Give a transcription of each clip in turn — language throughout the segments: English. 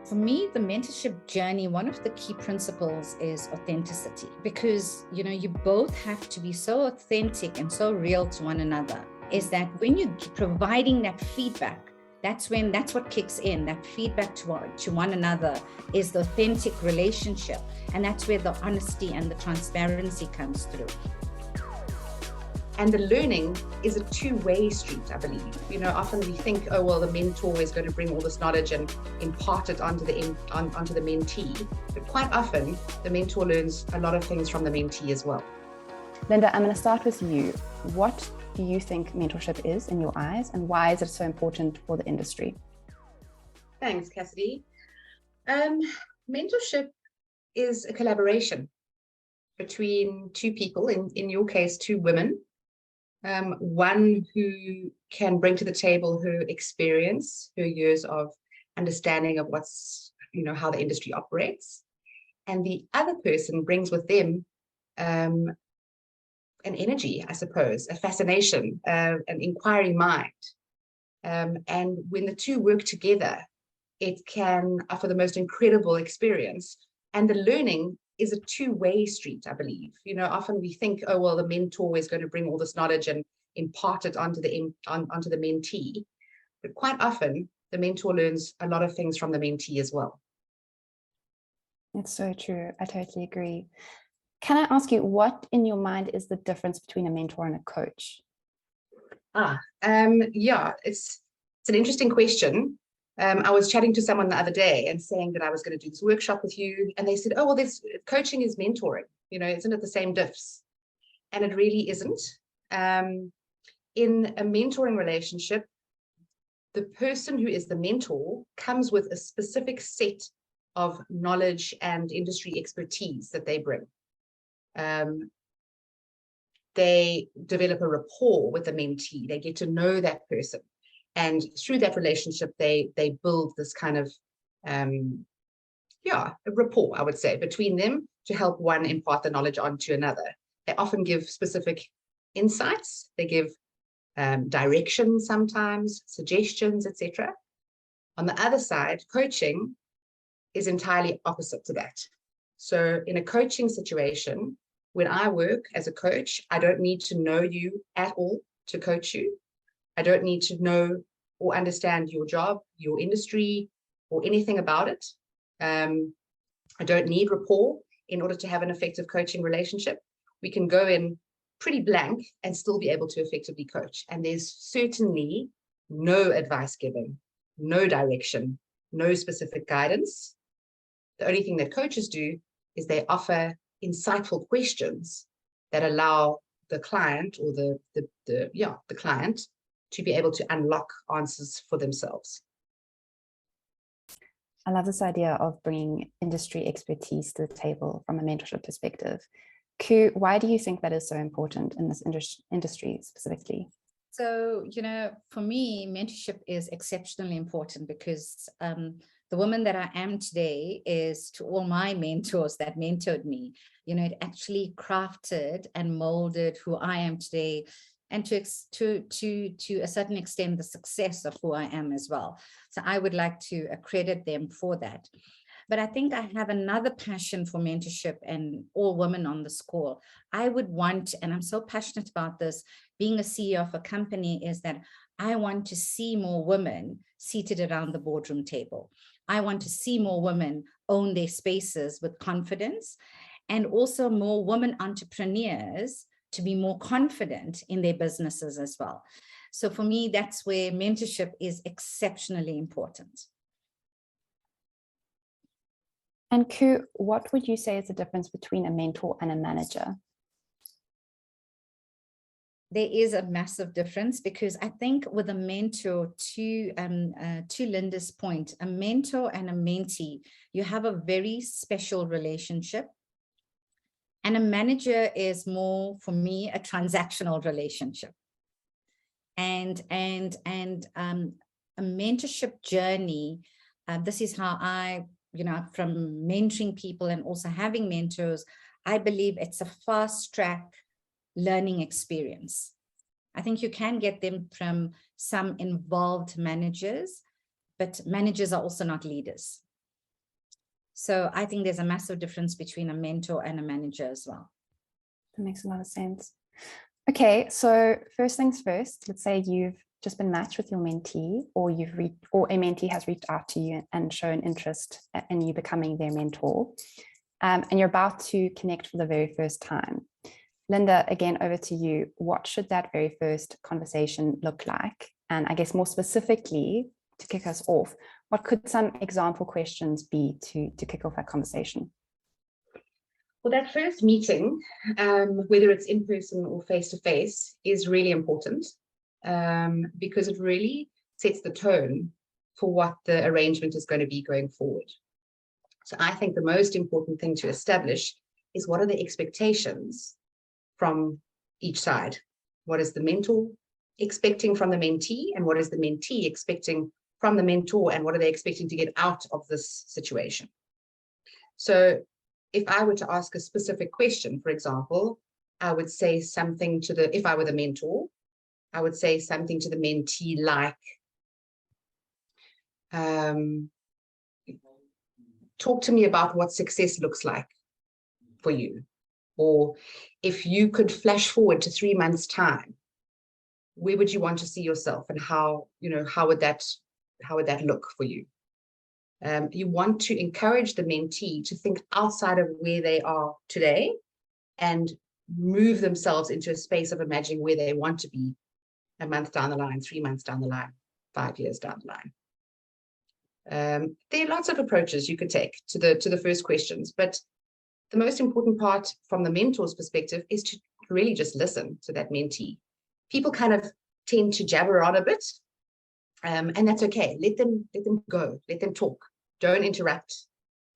For me, the mentorship journey, one of the key principles is authenticity, because, you both have to be so authentic and so real to one another. Is that when you're providing that feedback, that's what kicks in. That feedback to one another is the authentic relationship. And that's where the honesty and the transparency comes through. And the learning is a two-way street, I believe. Often we think, oh, well, the mentor is going to bring all this knowledge and impart it onto the mentee. But quite often, the mentor learns a lot of things from the mentee as well. Linda, I'm going to start with you. What do you think mentorship is in your eyes, and why is it so important for the industry? Thanks, Cassidy. Mentorship is a collaboration between two people, in your case, two women. One who can bring to the table her experience, her years of understanding of how the industry operates. And the other person brings with them an energy, I suppose, a fascination, an inquiring mind. And when the two work together, it can offer the most incredible experience. And the learning is a two-way street, I believe. Often we think, oh, well, the mentor is going to bring all this knowledge and impart it onto the mentee. But quite often, the mentor learns a lot of things from the mentee as well. It's so true. I totally agree. Can I ask you, what in your mind is the difference between a mentor and a coach? It's an interesting question. I was chatting to someone the other day and saying that I was going to do this workshop with you. And they said, oh, well, coaching is mentoring. Isn't it the same diffs? And it really isn't. In a mentoring relationship, the person who is the mentor comes with a specific set of knowledge and industry expertise that they bring. They develop a rapport with the mentee. They get to know that person. And through that relationship, they build this kind of, a rapport, I would say, between them to help one impart the knowledge onto another. They often give specific insights. They give direction sometimes, suggestions, etc. On the other side, coaching is entirely opposite to that. So in a coaching situation, when I work as a coach, I don't need to know you at all to coach you. I don't need to know or understand your job, your industry, or anything about it. I don't need rapport in order to have an effective coaching relationship. We can go in pretty blank and still be able to effectively coach. And there's certainly no advice given, no direction, no specific guidance. The only thing that coaches do is they offer insightful questions that allow the client or the client to be able to unlock answers for themselves. I love this idea of bringing industry expertise to the table from a mentorship perspective. Koo, why do you think that is so important in this industry specifically? So, for me, mentorship is exceptionally important because the woman that I am today is to all my mentors that mentored me. It actually crafted and molded who I am today, and to a certain extent, the success of who I am as well. So I would like to accredit them for that. But I think I have another passion for mentorship and all women on this call. I would want, and I'm so passionate about this, being a CEO of a company, is that I want to see more women seated around the boardroom table. I want to see more women own their spaces with confidence, and also more women entrepreneurs to be more confident in their businesses as well. So for me, that's where mentorship is exceptionally important. And Koo, what would you say is the difference between a mentor and a manager? There is a massive difference, because I think with a mentor, to Linda's point, a mentor and a mentee, you have a very special relationship. And a manager is more, for me, a transactional relationship. And a mentorship journey, this is how I, from mentoring people and also having mentors, I believe it's a fast track learning experience. I think you can get them from some involved managers, but managers are also not leaders. So I think there's a massive difference between a mentor and a manager as well. That makes a lot of sense. Okay, so first things first, let's say you've just been matched with your mentee, or a mentee has reached out to you and shown interest in you becoming their mentor, and you're about to connect for the very first time. Linda, again, over to you. What should that very first conversation look like? And I guess more specifically, to kick us off, what could some example questions be to kick off that conversation? Well, that first meeting, whether it's in person or face to face, is really important because it really sets the tone for what the arrangement is going to be going forward. So I think the most important thing to establish is what are the expectations from each side. What is the mentor expecting from the mentee, and what is the mentee expecting from the mentor, and what are they expecting to get out of this situation? So if I were to ask a specific question, for example, I would say something to the, if I were the mentor, I would say something to the mentee like, talk to me about what success looks like for you. Or if you could flash forward to 3 months' time, where would you want to see yourself, and how would that look for you? You want to encourage the mentee to think outside of where they are today and move themselves into a space of imagining where they want to be a month down the line, 3 months down the line, 5 years down the line. There are lots of approaches you could take to the first questions, but the most important part from the mentor's perspective is to really just listen to that mentee. People kind of tend to jabber on a bit, and that's okay. Let them go. Let them talk. Don't interrupt.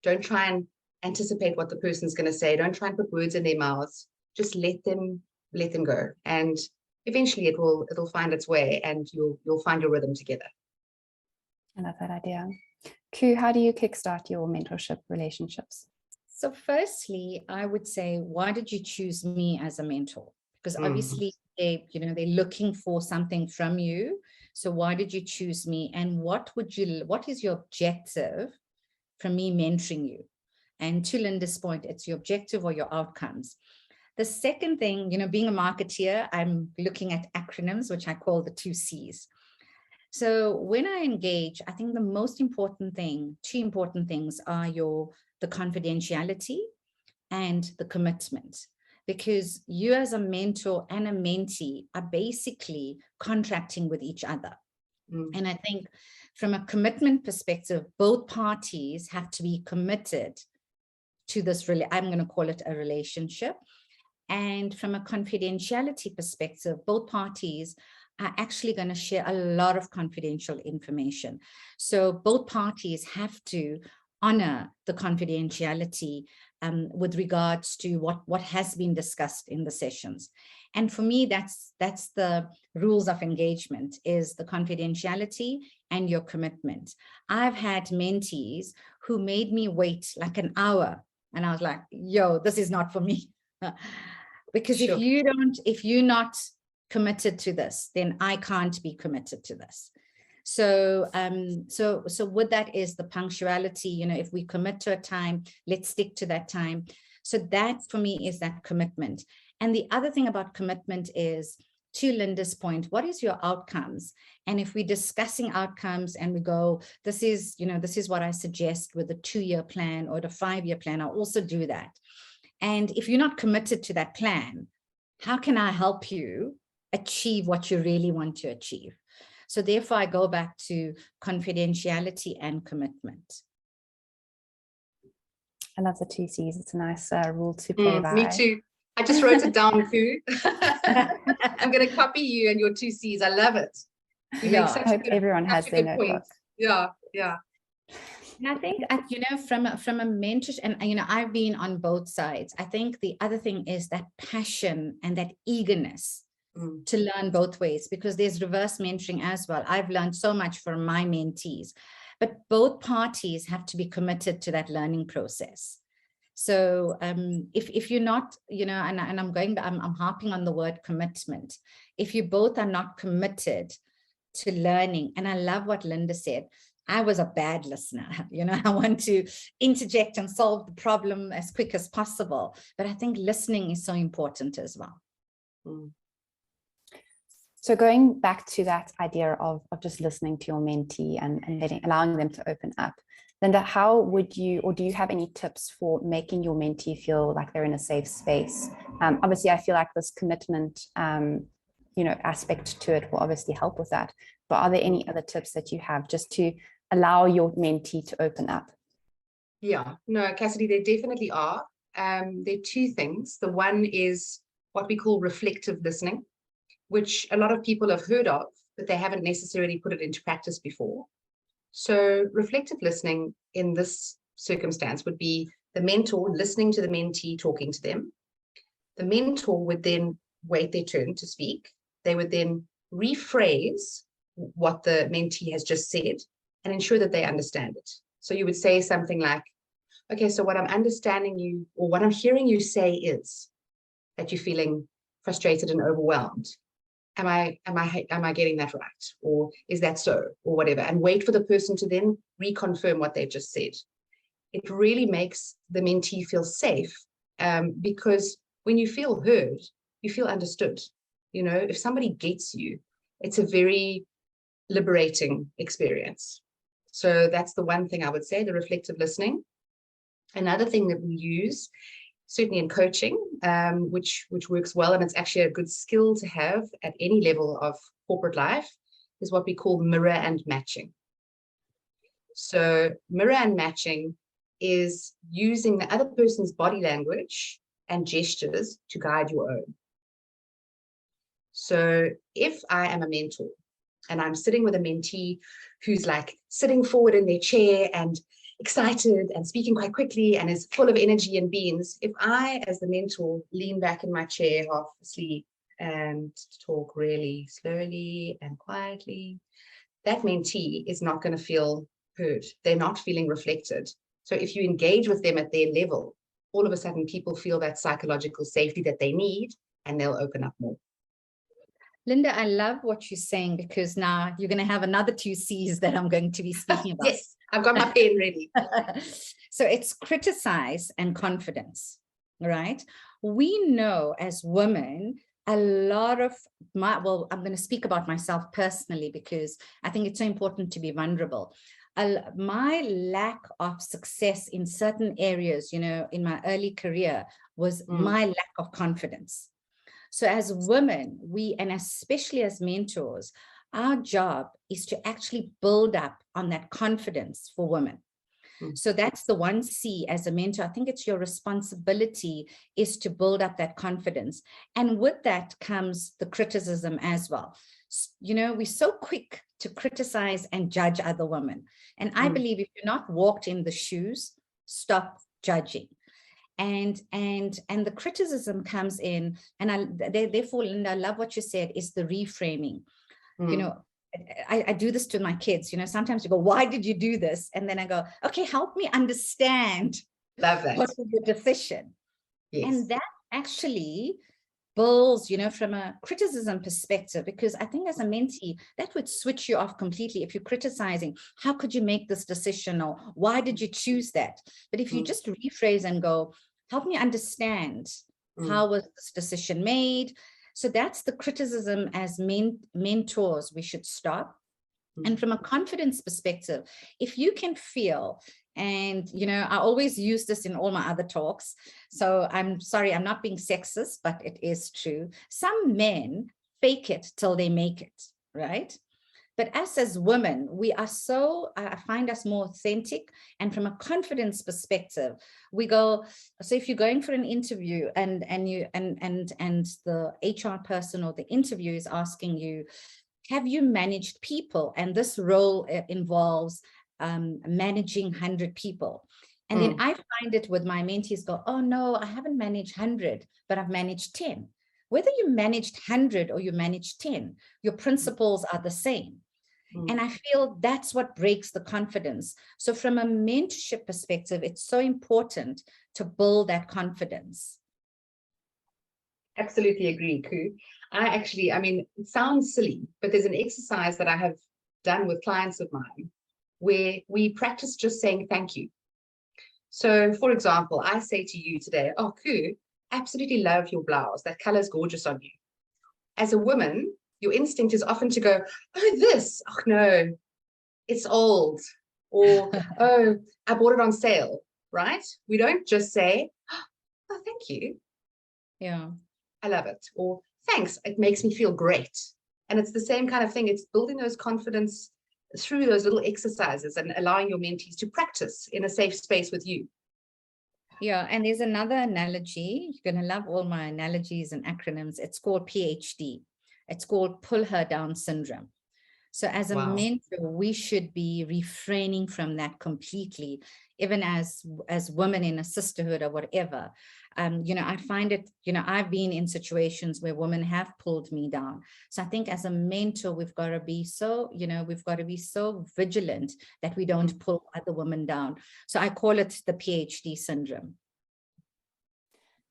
Don't try and anticipate what the person's going to say. Don't try and put words in their mouths. Just let them go, and eventually it'll find its way, and you'll find your rhythm together. I love that idea. Koo, how do you kickstart your mentorship relationships? So firstly, I would say, why did you choose me as a mentor? Because obviously they're looking for something from you. So why did you choose me? And what is your objective from me mentoring you? And to Linda's point, it's your objective or your outcomes. The second thing, being a marketeer, I'm looking at acronyms, which I call the 2 C's. So when I engage, I think the most important thing, 2 important things are the confidentiality and the commitment, because you as a mentor and a mentee are basically contracting with each other. And I think from a commitment perspective, both parties have to be committed to this, I'm going to call it a relationship. And from a confidentiality perspective, both parties are actually going to share a lot of confidential information. So both parties have to honor the confidentiality with regards to what has been discussed in the sessions. And for me, that's the rules of engagement, is the confidentiality and your commitment. I've had mentees who made me wait like an hour, and I was like, yo, this is not for me. Because Sure. if you're not committed to this, then I can't be committed to this. So with that is the punctuality. If we commit to a time, let's stick to that time. So that for me is that commitment. And the other thing about commitment is, to Linda's point, what is your outcomes? And if we're discussing outcomes and we go, this is what I suggest with the 2-year plan or the 5-year plan, I'll also do that. And if you're not committed to that plan, how can I help you achieve what you really want to achieve? So therefore, I go back to confidentiality and commitment. I love the 2 C's. It's a nice rule to play by. Me too. I just wrote it down, Koo. I'm going to copy you and your 2 C's. I love it. I hope everyone has their notebook. Yeah. And I think, from a mentorship, and, I've been on both sides. I think the other thing is that passion and that eagerness to learn both ways, because there's reverse mentoring as well. I've learned so much from my mentees, but both parties have to be committed to that learning process. So if you're not, and I'm harping on the word commitment. If you both are not committed to learning, and I love what Linda said, I was a bad listener. I want to interject and solve the problem as quick as possible. But I think listening is so important as well. So going back to that idea of just listening to your mentee and allowing them to open up, Linda, how would you, or do you have any tips for making your mentee feel like they're in a safe space? Obviously, I feel like this commitment, aspect to it will obviously help with that. But are there any other tips that you have just to allow your mentee to open up? Yeah, no, Cassidy, there definitely are. There are two things. The one is what we call reflective listening, which a lot of people have heard of, but they haven't necessarily put it into practice before. So reflective listening in this circumstance would be the mentor listening to the mentee, talking to them. The mentor would then wait their turn to speak. They would then rephrase what the mentee has just said and ensure that they understand it. So you would say something like, okay, so what I'm understanding you, or what I'm hearing you say is that you're feeling frustrated and overwhelmed. Am I getting that right? Or is that so? Or whatever. And wait for the person to then reconfirm what they've just said. It really makes the mentee feel safe, because when you feel heard, you feel understood. If somebody gets you, it's a very liberating experience. So that's the one thing I would say, the reflective listening. Another thing that we use, certainly in coaching, which works well, and it's actually a good skill to have at any level of corporate life, is what we call mirror and matching. So mirror and matching is using the other person's body language and gestures to guide your own. So if I am a mentor and I'm sitting with a mentee who's like sitting forward in their chair and excited and speaking quite quickly and is full of energy and beans, if I, as the mentor, lean back in my chair half asleep and talk really slowly and quietly, that mentee is not going to feel heard. They're not feeling reflected. So if you engage with them at their level, all of a sudden people feel that psychological safety that they need, and they'll open up more. Linda, I love what you're saying, because now you're going to have another 2 C's that I'm going to be speaking about. Yes, I've got my pen ready. So it's criticize and confidence, right? We know as women, a lot of I'm going to speak about myself personally, because I think it's so important to be vulnerable. My lack of success in certain areas, in my early career, was my lack of confidence. So as women, and especially as mentors, our job is to actually build up on that confidence for women. So that's the 1 C as a mentor. I think it's your responsibility is to build up that confidence. And with that comes the criticism as well. We're so quick to criticize and judge other women. And I believe if you're not walked in the shoes, stop judging. And the criticism comes in, and therefore, Linda, I love what you said, is the reframing. I do this to my kids, sometimes you go, why did you do this? And then I go, okay, help me understand. Love that. What was your decision? Yes. And that actually builds, from a criticism perspective, because I think as a mentee, that would switch you off completely. If you're criticizing, how could you make this decision? Or why did you choose that? But if you just rephrase and go, help me understand, how was this decision made? So that's the criticism as mentors we should stop. And from a confidence perspective, if you can feel, and, I always use this in all my other talks. So I'm sorry, I'm not being sexist, but it is true. Some men fake it till they make it, right? But us as women, we are I find us more authentic. And from a confidence perspective, we go, so if you're going for an interview and the HR person or the interview is asking you, have you managed people? And this role involves managing 100 people. And then I find it with my mentees go, oh no, I haven't managed 100, but I've managed 10. Whether you managed 100 or you managed 10, your principles are the same. And I feel that's what breaks the confidence. So from a mentorship perspective, it's so important to build that confidence. Absolutely agree, Koo. I mean, it sounds silly, but there's an exercise that I have done with clients of mine where we practice just saying thank you. So, for example, I say to you today, oh, Koo, absolutely love your blouse. That color is gorgeous on you. As a woman, your instinct is often to go, oh, this, oh, no, it's old. Or, oh, I bought it on sale, right? We don't just say, oh, thank you. Yeah. I love it. Or, thanks, it makes me feel great. And it's the same kind of thing. It's building those confidence through those little exercises and allowing your mentees to practice in a safe space with you. Yeah, and there's another analogy. You're going to love all my analogies and acronyms. It's called PHD. It's called Pull Her Down Syndrome. So as a mentor, we should be refraining from that completely, even as women in a sisterhood or whatever. I find it, I've been in situations where women have pulled me down. So I think as a mentor, we've got to be so, vigilant that we don't pull other women down. So I call it the PhD syndrome.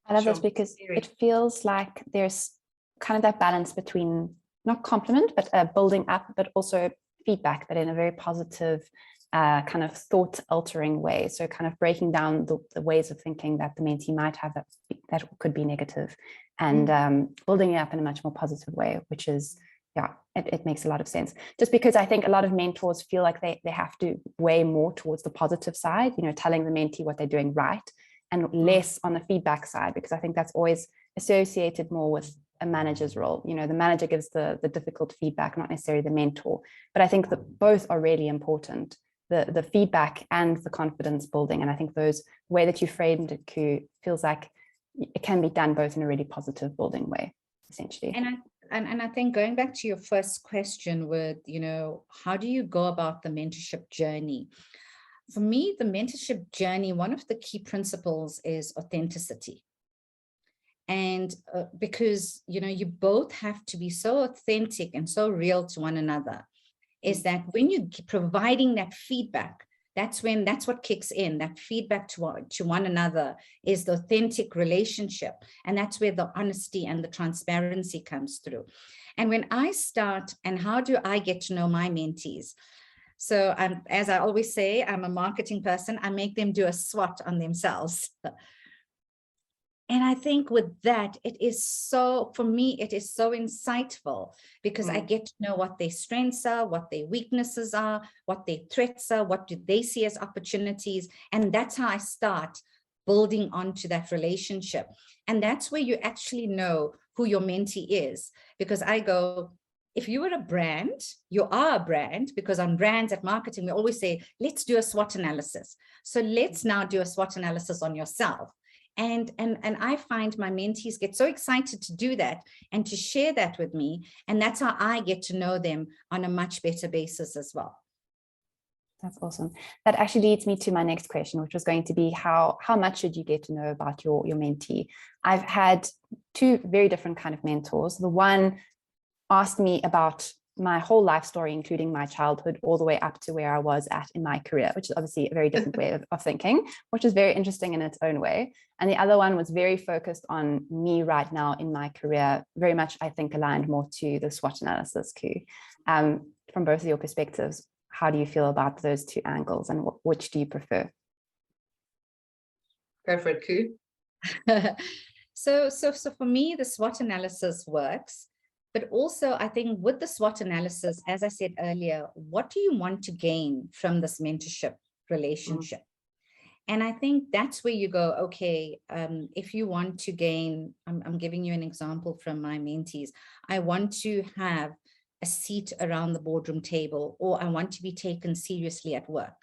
I love this because it feels like there's kind of that balance between not compliment, but building up, but also feedback, but in a very positive kind of thought altering way. So kind of breaking down the ways of thinking that the mentee might have that could be negative, and building it up in a much more positive way, which is, yeah, it makes a lot of sense. Just because I think a lot of mentors feel like they have to weigh more towards the positive side, telling the mentee what they're doing right, and less on the feedback side, because I think that's always associated more with a manager's role. The manager gives the difficult feedback, not necessarily the mentor. But I think that both are really important, the feedback and the confidence building. And I think the way that you framed it, Koo, feels like it can be done both in a really positive building way, essentially. And I think going back to your first question with, how do you go about the mentorship journey? For me, the mentorship journey, one of the key principles is authenticity. And because, you both have to be so authentic and so real to one another, is that when you're providing that feedback, that's what kicks in. That feedback to one another is the authentic relationship. And that's where the honesty and the transparency comes through. And when I start, and how do I get to know my mentees? So as I always say, I'm a marketing person. I make them do a SWOT on themselves. And I think with that, for me, it is so insightful, because I get to know what their strengths are, what their weaknesses are, what their threats are, what do they see as opportunities. And that's how I start building onto that relationship. And that's where you actually know who your mentee is, because I go, if you were a brand, you are a brand, because on brands at marketing, we always say, let's do a SWOT analysis. So let's now do a SWOT analysis on yourself. And I find my mentees get so excited to do that and to share that with me. And that's how I get to know them on a much better basis as well. That's awesome. That actually leads me to my next question, which was going to be how much should you get to know about your mentee? I've had two very different kind of mentors. The one asked me about my whole life story, including my childhood, all the way up to where I was at in my career, which is obviously a very different way of thinking, which is very interesting in its own way. And the other one was very focused on me right now in my career, very much, I think, aligned more to the SWOT analysis, Koo. From both of your perspectives, how do you feel about those two angles, and which do you prefer? Go for it, Koo. So for me, the SWOT analysis works. But also, I think with the SWOT analysis, as I said earlier, what do you want to gain from this mentorship relationship? And I think that's where you go, okay, if you want to gain, I'm giving you an example from my mentees. I want to have a seat around the boardroom table, or I want to be taken seriously at work.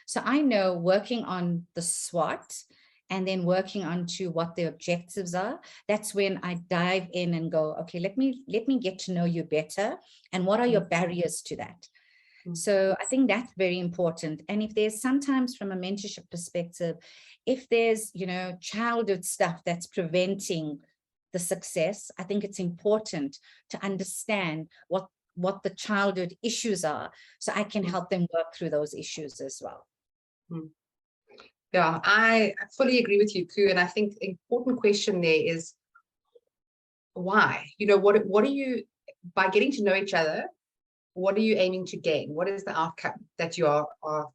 So I know working on the SWOT and then working on to what the objectives are, that's when I dive in and go, okay, let me get to know you better. And what are your barriers to that? So I think that's very important. And if there's sometimes from a mentorship perspective, if there's, childhood stuff that's preventing the success, I think it's important to understand what the childhood issues are, so I can help them work through those issues as well. Yeah, I fully agree with you, Koo. And I think the important question there is why? What are you, by getting to know each other, what are you aiming to gain? What is the outcome that you are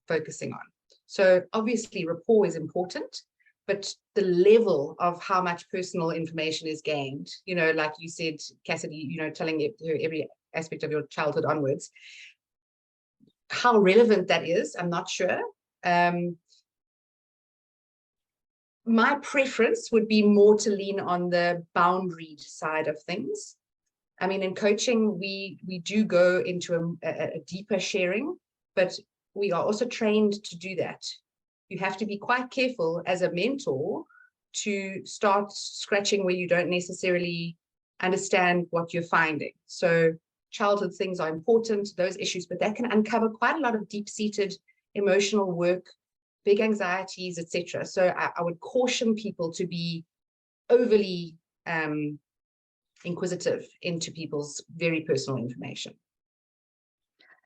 focusing on? So obviously rapport is important, but the level of how much personal information is gained, you know, like you said, Cassidy, you know, telling her every aspect of your childhood onwards, how relevant that is, I'm not sure. My preference would be more to lean on the boundaried side of things. I mean, in coaching, we do go into a deeper sharing, but we are also trained to do that. You have to be quite careful as a mentor to start scratching where you don't necessarily understand what you're finding. So childhood things are important, those issues, but that can uncover quite a lot of deep-seated emotional work, big anxieties, etc. So I would caution people to be overly inquisitive into people's very personal information.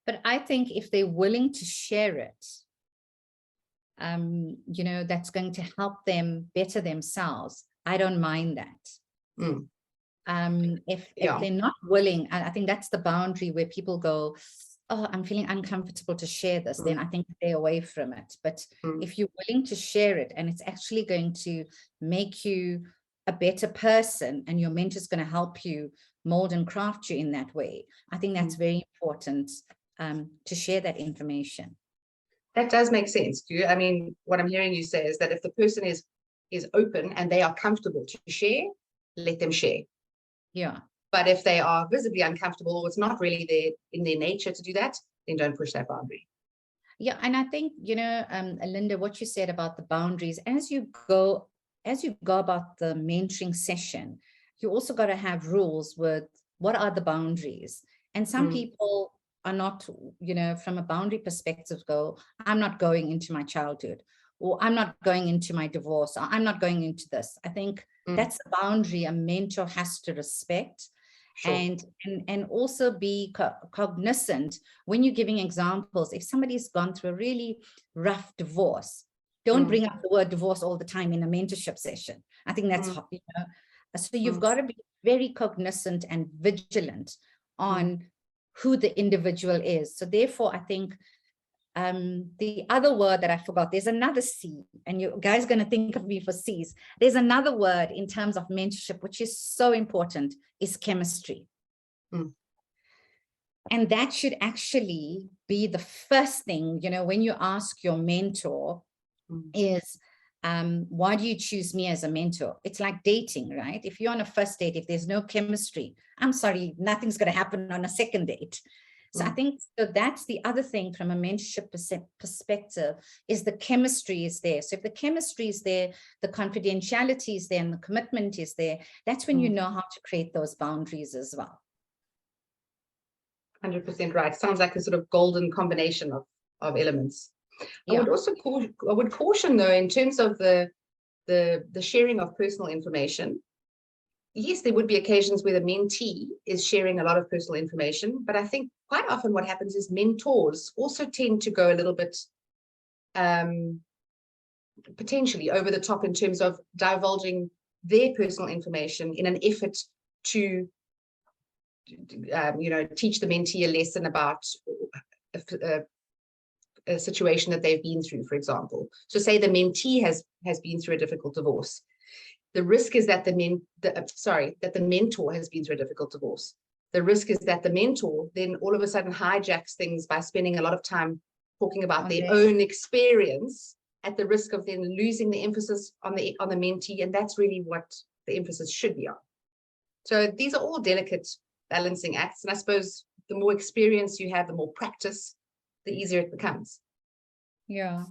But I think if they're willing to share it, you know, that's going to help them better themselves. I don't mind that. If they're not willing, and I think that's the boundary where people go, oh, I'm feeling uncomfortable to share this, then I think stay away from it. But if you're willing to share it and it's actually going to make you a better person and your mentor is going to help you mold and craft you in that way, I think that's very important to share that information. That does make sense. I mean, what I'm hearing you say is that if the person is open and they are comfortable to share, let them share. Yeah. But if they are visibly uncomfortable or it's not really in their nature to do that, then don't push that boundary. Yeah, and I think, you know, Linda, what you said about the boundaries, as you go about the mentoring session, you also got to have rules with what are the boundaries. And some people are not, you know, from a boundary perspective go, I'm not going into my childhood, or I'm not going into my divorce, or I'm not going into this. I think that's a boundary a mentor has to respect. Sure. And also be cognizant when you're giving examples. If somebody's gone through a really rough divorce, don't bring up the word divorce all the time in a mentorship session. I think that's, you know, so you've got to be very cognizant and vigilant on who the individual is. So therefore, I think the other word that I forgot, there's another C, and you guys are going to think of me for C's. There's another word in terms of mentorship, which is so important, is chemistry. And that should actually be the first thing, you know, when you ask your mentor is, why do you choose me as a mentor? It's like dating, right? If you're on a first date, if there's no chemistry, I'm sorry, nothing's going to happen on a second date. So I think so that's the other thing from a mentorship perspective is the chemistry is there. So if the chemistry is there, the confidentiality is there, and the commitment is there, that's when you know how to create those boundaries as well. 100% right. Sounds like a sort of golden combination of elements. Yeah. I would also caution though, in terms of the sharing of personal information. Yes, there would be occasions where the mentee is sharing a lot of personal information, but I think quite often what happens is mentors also tend to go a little bit potentially over the top in terms of divulging their personal information in an effort to you know, teach the mentee a lesson about a situation that they've been through, for example. So say the mentee has been through a difficult divorce. The risk is that the mentor has been through a difficult divorce. The risk is that the mentor then all of a sudden hijacks things by spending a lot of time talking about their own experience, at the risk of then losing the emphasis on the mentee, and that's really what the emphasis should be on. So these are all delicate balancing acts, and I suppose the more experience you have, the more practice, the easier it becomes. Yeah,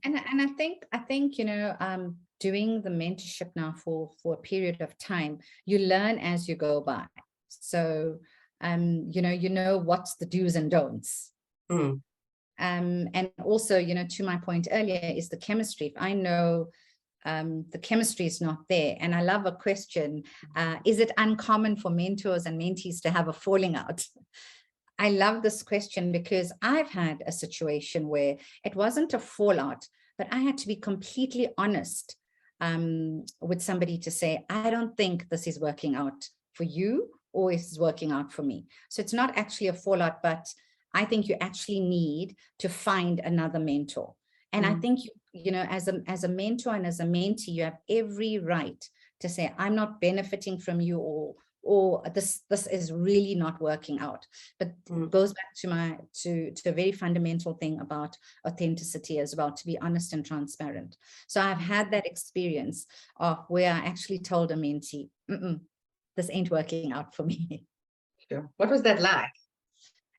and I think you know, doing the mentorship now for a period of time, you learn as you go by. So you know what's the do's and don'ts. And also, you know, to my point earlier, is the chemistry. If I know the chemistry is not there, and I love a question, is it uncommon for mentors and mentees to have a falling out? I love this question because I've had a situation where it wasn't a fallout, but I had to be completely honest with somebody to say, I don't think this is working out for you, or is working out for me. So it's not actually a fallout, but I think you actually need to find another mentor. And I think, you know, as a mentor and as a mentee, you have every right to say, I'm not benefiting from you, or this is really not working out. But it goes back to a very fundamental thing about authenticity as well, to be honest and transparent. So I've had that experience of where I actually told a mentee, this ain't working out for me. Sure. What was that like?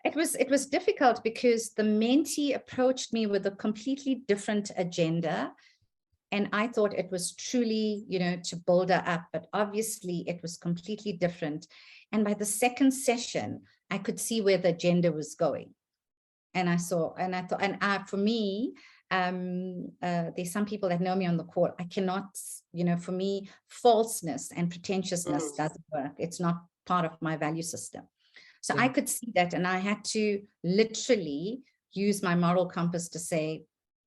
It was difficult because the mentee approached me with a completely different agenda. And I thought it was truly, you know, to build her up, but obviously it was completely different. And by the second session, I could see where the agenda was going. And I thought, for me, there's some people that know me on the call. I cannot, you know, for me, falseness and pretentiousness doesn't work. It's not part of my value system. So I could see that, and I had to literally use my moral compass to say,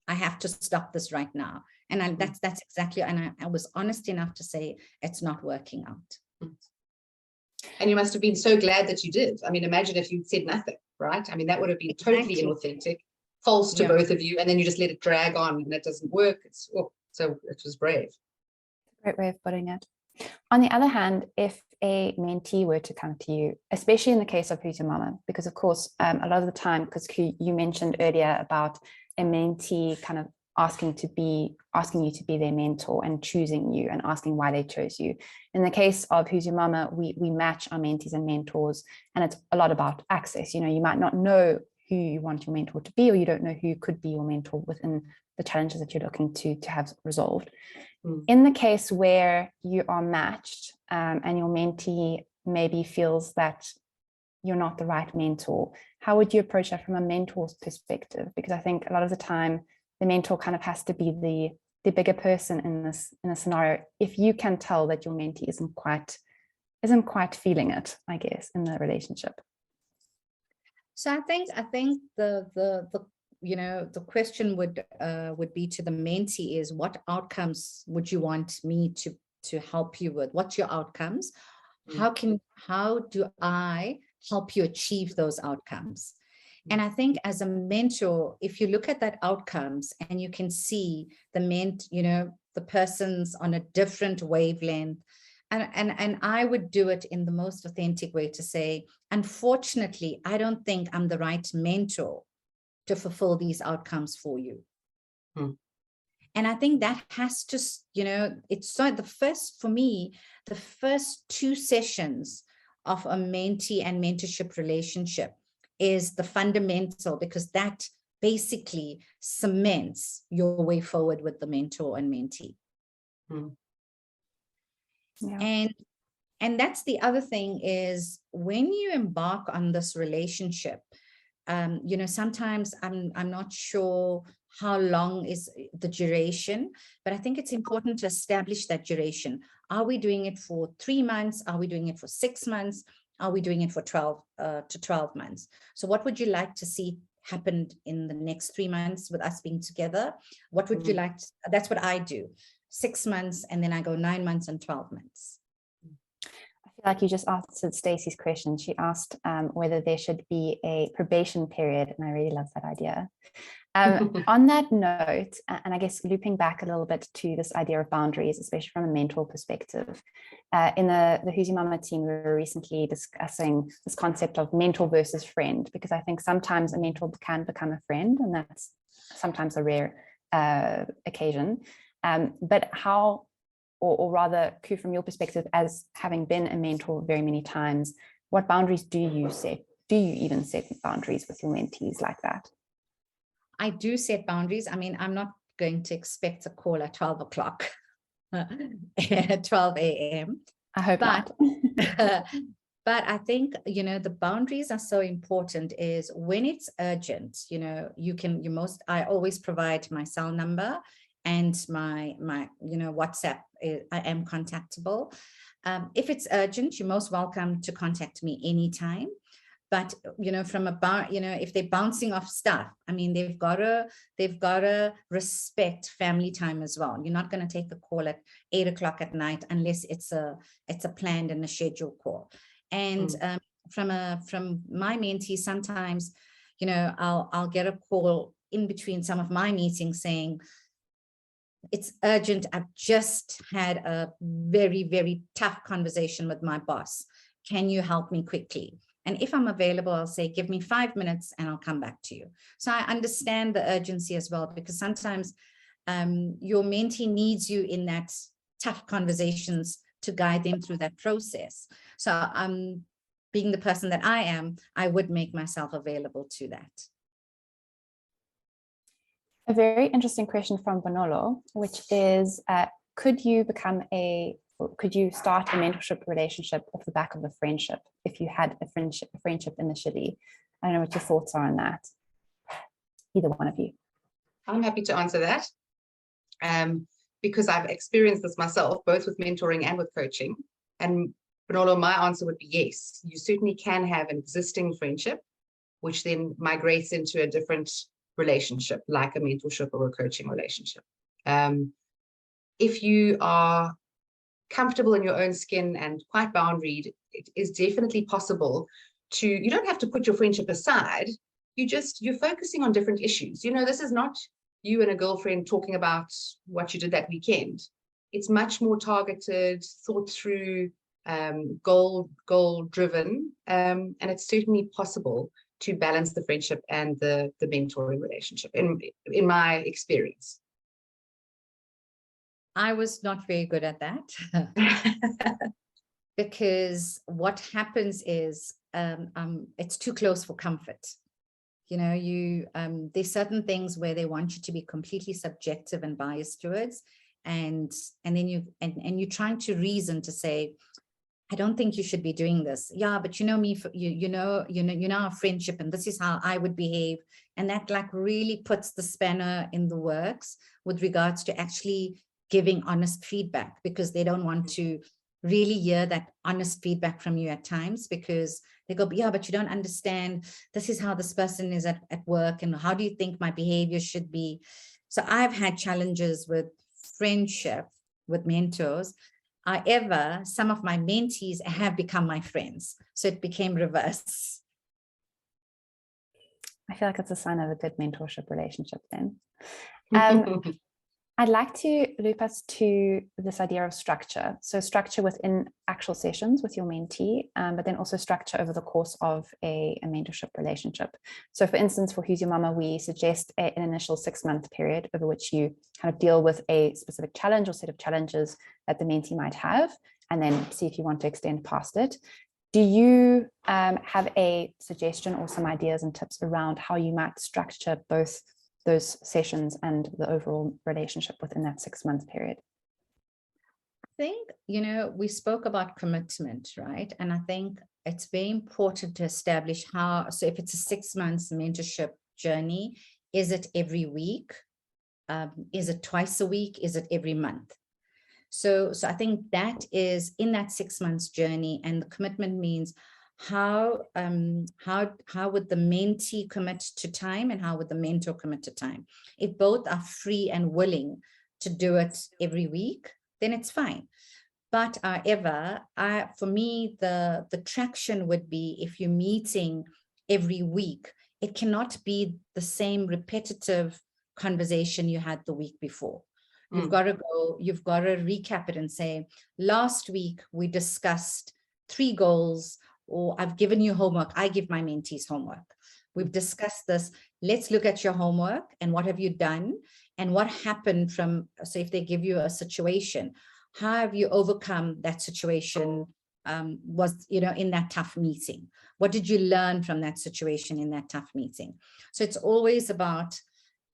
I have to stop this right now. And that's exactly, and I was honest enough to say, it's not working out. And you must have been so glad that you did. I mean, imagine if you'd said nothing, right? I mean, that would have been totally inauthentic, false to both of you, and then you just let it drag on and it doesn't work. So it was brave. Great way of putting it. On the other hand, if a mentee were to come to you, especially in the case of Who's Your Momma, because of course, a lot of the time, because you mentioned earlier about a mentee kind of asking you to be their mentor and choosing you and asking why they chose you. In the case of Who's Your Momma, we match our mentees and mentors, and it's a lot about access. You know, you might not know who you want your mentor to be, or you don't know who could be your mentor within the challenges that you're looking to have resolved. In the case where you are matched and your mentee maybe feels that you're not the right mentor, how would you approach that from a mentor's perspective? Because I think a lot of the time the mentor kind of has to be the bigger person in a scenario, if you can tell that your mentee isn't quite feeling it, I guess, in the relationship. So I think the you know, the question would be to the mentee is, what outcomes would you want me to help you with? What's your outcomes? How do I help you achieve those outcomes? And I think as a mentor, if you look at that outcomes and you can see the person's on a different wavelength, and I would do it in the most authentic way to say, unfortunately, I don't think I'm the right mentor to fulfill these outcomes for you. And I think that has to, you know, it's so for me, the first 2 sessions of a mentee and mentorship relationship is the fundamental, because that basically cements your way forward with the mentor and mentee. And that's the other thing is, when you embark on this relationship, you know, sometimes I'm not sure how long is the duration, but I think it's important to establish that duration. Are we doing it for 3 months? Are we doing it for 6 months? Are we doing it for 12 months? So what would you like to see happen in the next 3 months with us being together? What would you like that's what I do. 6 months, and then I go 9 months and 12 months. I feel like you just answered Stacey's question. She asked whether there should be a probation period, and I really love that idea. On that note, and I guess looping back a little bit to this idea of boundaries, especially from a mentor perspective, in the Who's Your Momma team, we were recently discussing this concept of mentor versus friend, because I think sometimes a mentor can become a friend, and that's sometimes a rare occasion. But how, or rather, Koo, from your perspective, as having been a mentor very many times, what boundaries do you set? Do you even set boundaries with your mentees like that? I do set boundaries. I mean, I'm not going to expect a call at 12 o'clock, 12 a.m. I hope not. But I think, you know, the boundaries are so important is when it's urgent, you know, I always provide my cell number and my WhatsApp. I am contactable. If it's urgent, you're most welcome to contact me anytime. But, you know, if they're bouncing off stuff, I mean, they've got to respect family time as well. You're not going to take a call at 8 o'clock at night unless it's a planned and a scheduled call. And from my mentee, sometimes, you know, I'll get a call in between some of my meetings saying, it's urgent. I've just had a very, very tough conversation with my boss. Can you help me quickly? And if I'm available, I'll say, give me 5 minutes and I'll come back to you. So I understand the urgency as well, because sometimes your mentee needs you in that tough conversations to guide them through that process. So being the person that I am, I would make myself available to that. A very interesting question from Bonolo, which is, could you start a mentorship relationship off the back of a friendship if you had a friendship initially? I don't know what your thoughts are on that. Either one of you. I'm happy to answer that. Because I've experienced this myself, both with mentoring and with coaching. And Bonolo, my answer would be yes. You certainly can have an existing friendship, which then migrates into a different relationship, like a mentorship or a coaching relationship. If you are comfortable in your own skin and quite boundaried, it is definitely possible to, you don't have to put your friendship aside. You're focusing on different issues. You know, this is not you and a girlfriend talking about what you did that weekend. It's much more targeted, thought through, goal driven, and it's certainly possible to balance the friendship and the mentoring relationship in my experience. I was not very good at that because what happens is it's too close for comfort. You know, there's certain things where they want you to be completely subjective and biased towards, and then you're trying to reason to say, I don't think you should be doing this. Yeah, but you know me, you know our friendship, and this is how I would behave. And that like really puts the spanner in the works with regards to actually giving honest feedback, because they don't want to really hear that honest feedback from you at times, because they go, yeah, but you don't understand. This is how this person is at work. And how do you think my behavior should be? So I've had challenges with friendship with mentors. However, some of my mentees have become my friends. So it became reverse. I feel like it's a sign of a good mentorship relationship then. I'd like to loop us to this idea of structure. So structure within actual sessions with your mentee, but then also structure over the course of a mentorship relationship. So for instance, for Who's Your Mama, we suggest an initial 6-month period over which you kind of deal with a specific challenge or set of challenges that the mentee might have, and then see if you want to extend past it. Do you have a suggestion or some ideas and tips around how you might structure both those sessions and the overall relationship within that 6-month period? I think, you know, we spoke about commitment, right? And I think it's very important to establish how, so if it's a 6 months mentorship journey, is it every week? Is it twice a week? Is it every month? So I think that is in that 6 months journey, and the commitment means how would the mentee commit to time, and how would the mentor commit to time? If both are free and willing to do it every week, then it's fine. But however, for me, the traction would be if you're meeting every week, it cannot be the same repetitive conversation you had the week before. You've got to recap it and say, last week we discussed 3 goals, or I've given you homework. I give my mentees homework. We've discussed this. Let's look at your homework and what have you done and what happened from, so if they give you a situation, how have you overcome that situation was, you know, in that tough meeting? What did you learn from that situation in that tough meeting? So it's always about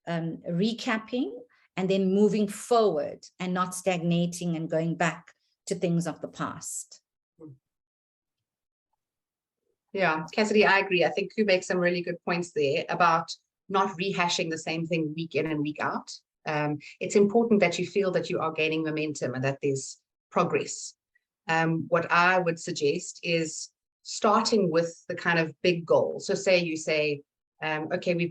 recapping and then moving forward and not stagnating and going back to things of the past. Yeah, Cassidy, I agree. I think Koo makes some really good points there about not rehashing the same thing week in and week out. It's important that you feel that you are gaining momentum and that there's progress. What I would suggest is starting with the kind of big goal. So say you say, okay,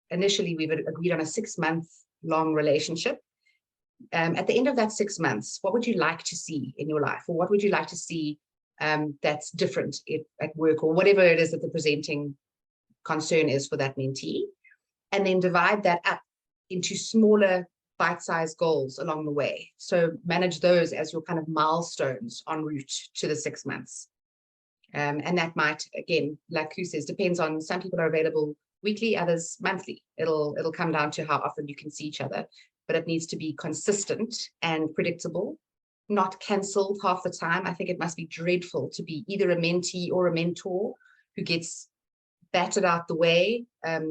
initially we've agreed on a 6-month long relationship. At the end of that 6 months, what would you like to see in your life? Or what would you like to see that's different at work, or whatever it is that the presenting concern is for that mentee, and then divide that up into smaller bite-sized goals along the way. So manage those as your kind of milestones en route to the 6 months. And that might, again, like Koo says, depends on, some people are available weekly, others monthly. It'll come down to how often you can see each other, but it needs to be consistent and predictable, not cancelled half the time. I think it must be dreadful to be either a mentee or a mentor who gets battered out the way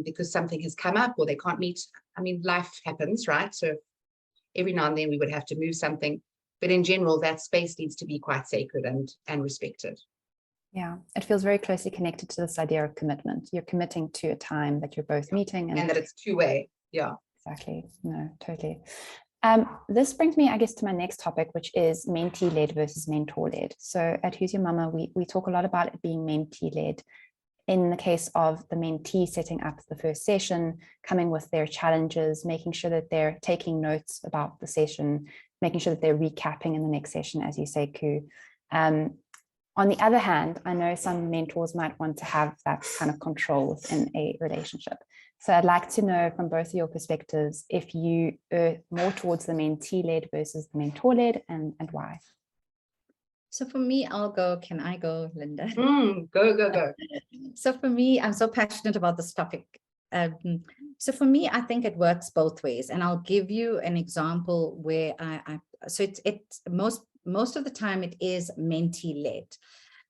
because something has come up or they can't meet. I mean, life happens, right? So every now and then we would have to move something, but in general, that space needs to be quite sacred and respected. Yeah, it feels very closely connected to this idea of commitment. You're committing to a time that you're both meeting. And that it's two-way. Yeah. Exactly. No, totally. This brings me, I guess, to my next topic, which is mentee-led versus mentor-led. So at Who's Your Mama, we talk a lot about it being mentee-led. In the case of the mentee setting up the first session, coming with their challenges, making sure that they're taking notes about the session, making sure that they're recapping in the next session, as you say, Koo. On the other hand, I know some mentors might want to have that kind of control within a relationship. So I'd like to know from both of your perspectives if you are more towards the mentee-led versus the mentor-led, and why. So for me, I'll go. Can I go, Linda? Go. So for me, I'm so passionate about this topic. So for me, I think it works both ways. And I'll give you an example where so it's most of the time it is mentee-led.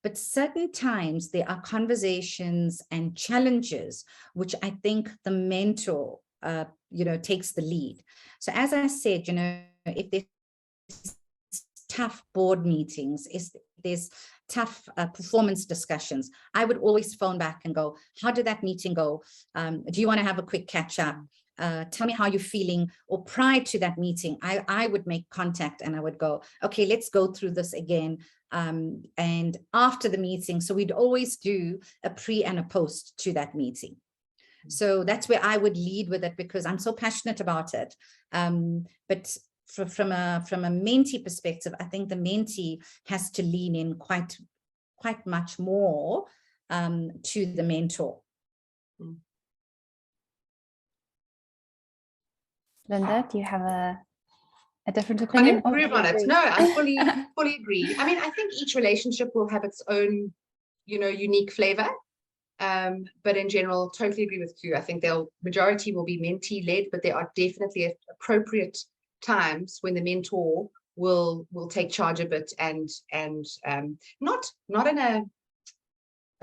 But certain times there are conversations and challenges, which I think the mentor, takes the lead. So as I said, if there's tough board meetings, if there's tough performance discussions, I would always phone back and go, how did that meeting go? Do you want to have a quick catch up? Tell me how you're feeling. Or prior to that meeting, I would make contact and I would go, okay, let's go through this again. And after the meeting, so we'd always do a pre and a post to that meeting. So that's where I would lead with it because I'm so passionate about it. But from a mentee perspective, I think the mentee has to lean in quite much more to the mentor. Linda, do you have a different opinion? I improve on it. No, I fully agree. I mean, I think each relationship will have its own, unique flavor. But in general, totally agree with you. I think majority will be mentee-led, but there are definitely appropriate times when the mentor will take charge a bit and not in a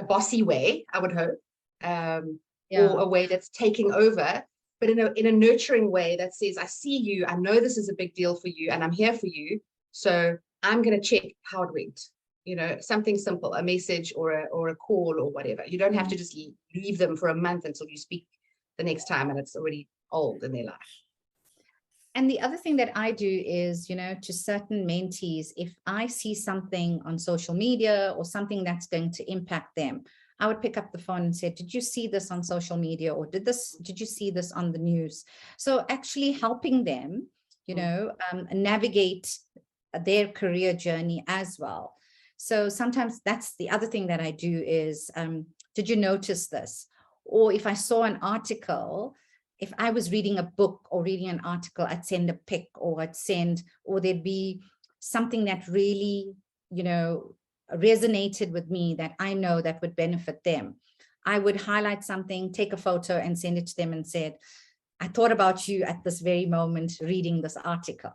bossy way, I would hope, or a way that's taking over, but in a nurturing way that says, I see you, I know this is a big deal for you, and I'm here for you. So I'm going to check how it went. Something simple, a message or a call or whatever. You don't have to just leave them for a month until you speak the next time and it's already old in their life. And the other thing that I do is, to certain mentees, if I see something on social media or something that's going to impact them, I would pick up the phone and say, did you see this on social media? Or did you see this on the news? So actually helping them, navigate their career journey as well. So sometimes that's the other thing that I do is, did you notice this? Or if I saw an article, if I was reading a book or reading an article, I'd send a pic or or there'd be something that really, resonated with me that I know that would benefit them. I would highlight something, take a photo and send it to them and said, I thought about you at this very moment reading this article.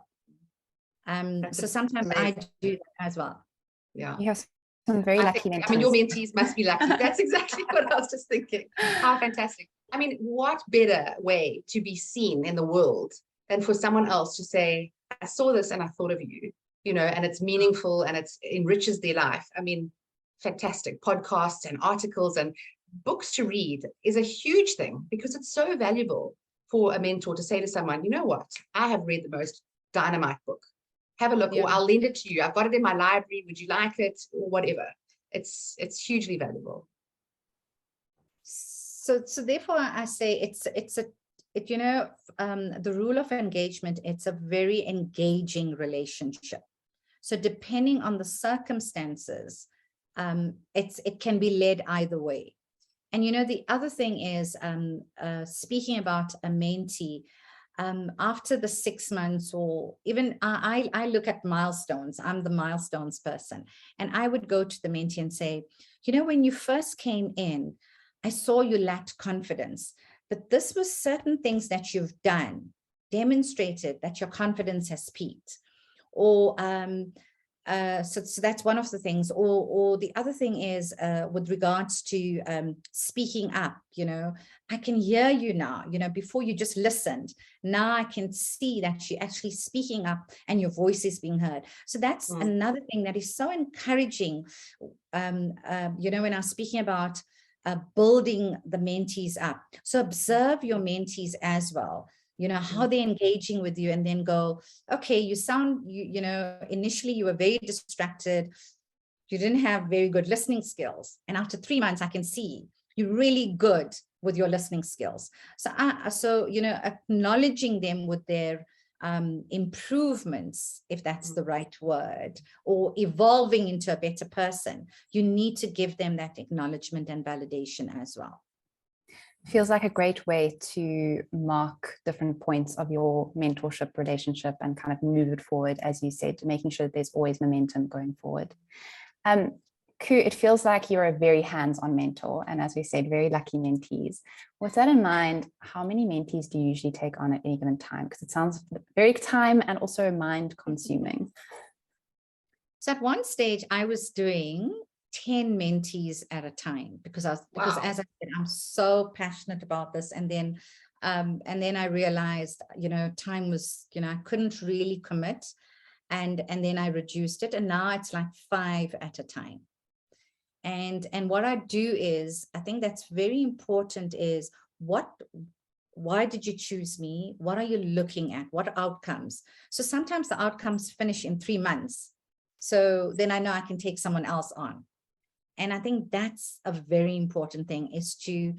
So sometimes amazing. I do that as well. Yeah. You have some very lucky mentees. I mean, your mentees must be lucky. That's exactly what I was just thinking. How fantastic. I mean, what better way to be seen in the world than for someone else to say, I saw this and I thought of you, and it's meaningful and it enriches their life. I mean, fantastic. Podcasts and articles and books to read is a huge thing because it's so valuable for a mentor to say to someone, you know what, I have read the most dynamite book. Have a look, or I'll lend it to you. I've got it in my library. Would you like it, or whatever? It's hugely valuable. So therefore, I say the rule of engagement. It's a very engaging relationship. So depending on the circumstances, it can be led either way. And, you know, the other thing is, speaking about a mentee, after the 6 months, or even I look at milestones. I'm the milestones person. And I would go to the mentee and say, you know, when you first came in, I saw you lacked confidence, but this was certain things that you've done, demonstrated that your confidence has peaked. Or so that's one of the things. Or the other thing is with regards to speaking up. You know, I can hear you now. You know, before you just listened. Now I can see that you're actually speaking up and your voice is being heard. So that's another thing that is so encouraging. You know, when I'm speaking about building the mentees up. So observe your mentees as well. You know, how they're engaging with you, and then go, okay, you sound, you know, initially you were very distracted. You didn't have very good listening skills. And after 3 months, I can see you're really good with your listening skills. So, you know, acknowledging them with their improvements, if that's the right word, or evolving into a better person, you need to give them that acknowledgement and validation as well. Feels like a great way to mark different points of your mentorship relationship and kind of move it forward, as you said, making sure that there's always momentum going forward. Koo, it feels like you're a very hands-on mentor, and as we said, very lucky mentees. With that in mind, how many mentees do you usually take on at any given time? Because it sounds very time and also mind consuming. So at one stage I was doing 10 mentees at a time, because as I said, I'm so passionate about this. And then I realized, you know, time was, you know, I couldn't really commit, and then I reduced it, and now it's like 5 at a time. And what I do is, I think that's very important, is why did you choose me? What are you looking at? What outcomes? So sometimes the outcomes finish in 3 months. So then I know I can take someone else on. And I think that's a very important thing, is to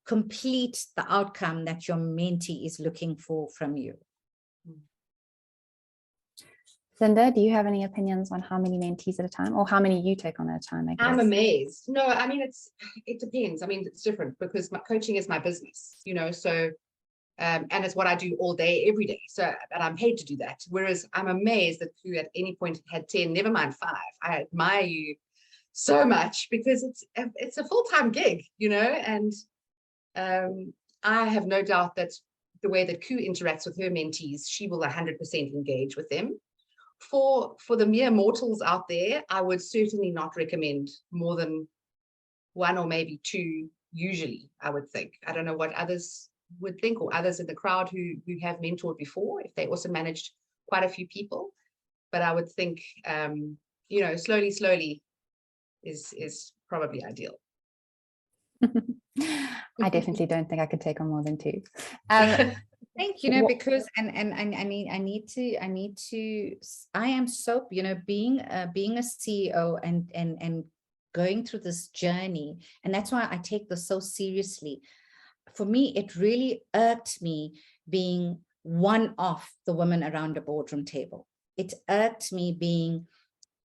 complete the outcome that your mentee is looking for from you. Linda, do you have any opinions on how many mentees at a time, or how many you take on at a time? I guess. I'm amazed. No, I mean, it depends. I mean, it's different, because my coaching is my business, you know, so, and it's what I do all day, every day. So, and I'm paid to do that. Whereas I'm amazed that you at any point had 10, never mind 5. I admire you so much, because it's a full-time gig, you know, and I have no doubt that the way that Koo interacts with her mentees, she will 100% engage with them. For the mere mortals out there, I would certainly not recommend more than 1 or maybe 2, usually, I would think. I don't know what others would think, or others in the crowd who have mentored before, if they also managed quite a few people. But I would think, you know, slowly is probably ideal. I definitely don't think I could take on more than 2. I think, you know, because I am so, you know, being a CEO and going through this journey, and that's why I take this so seriously. For me, it really irked me being one of the women around a boardroom table. It irked me being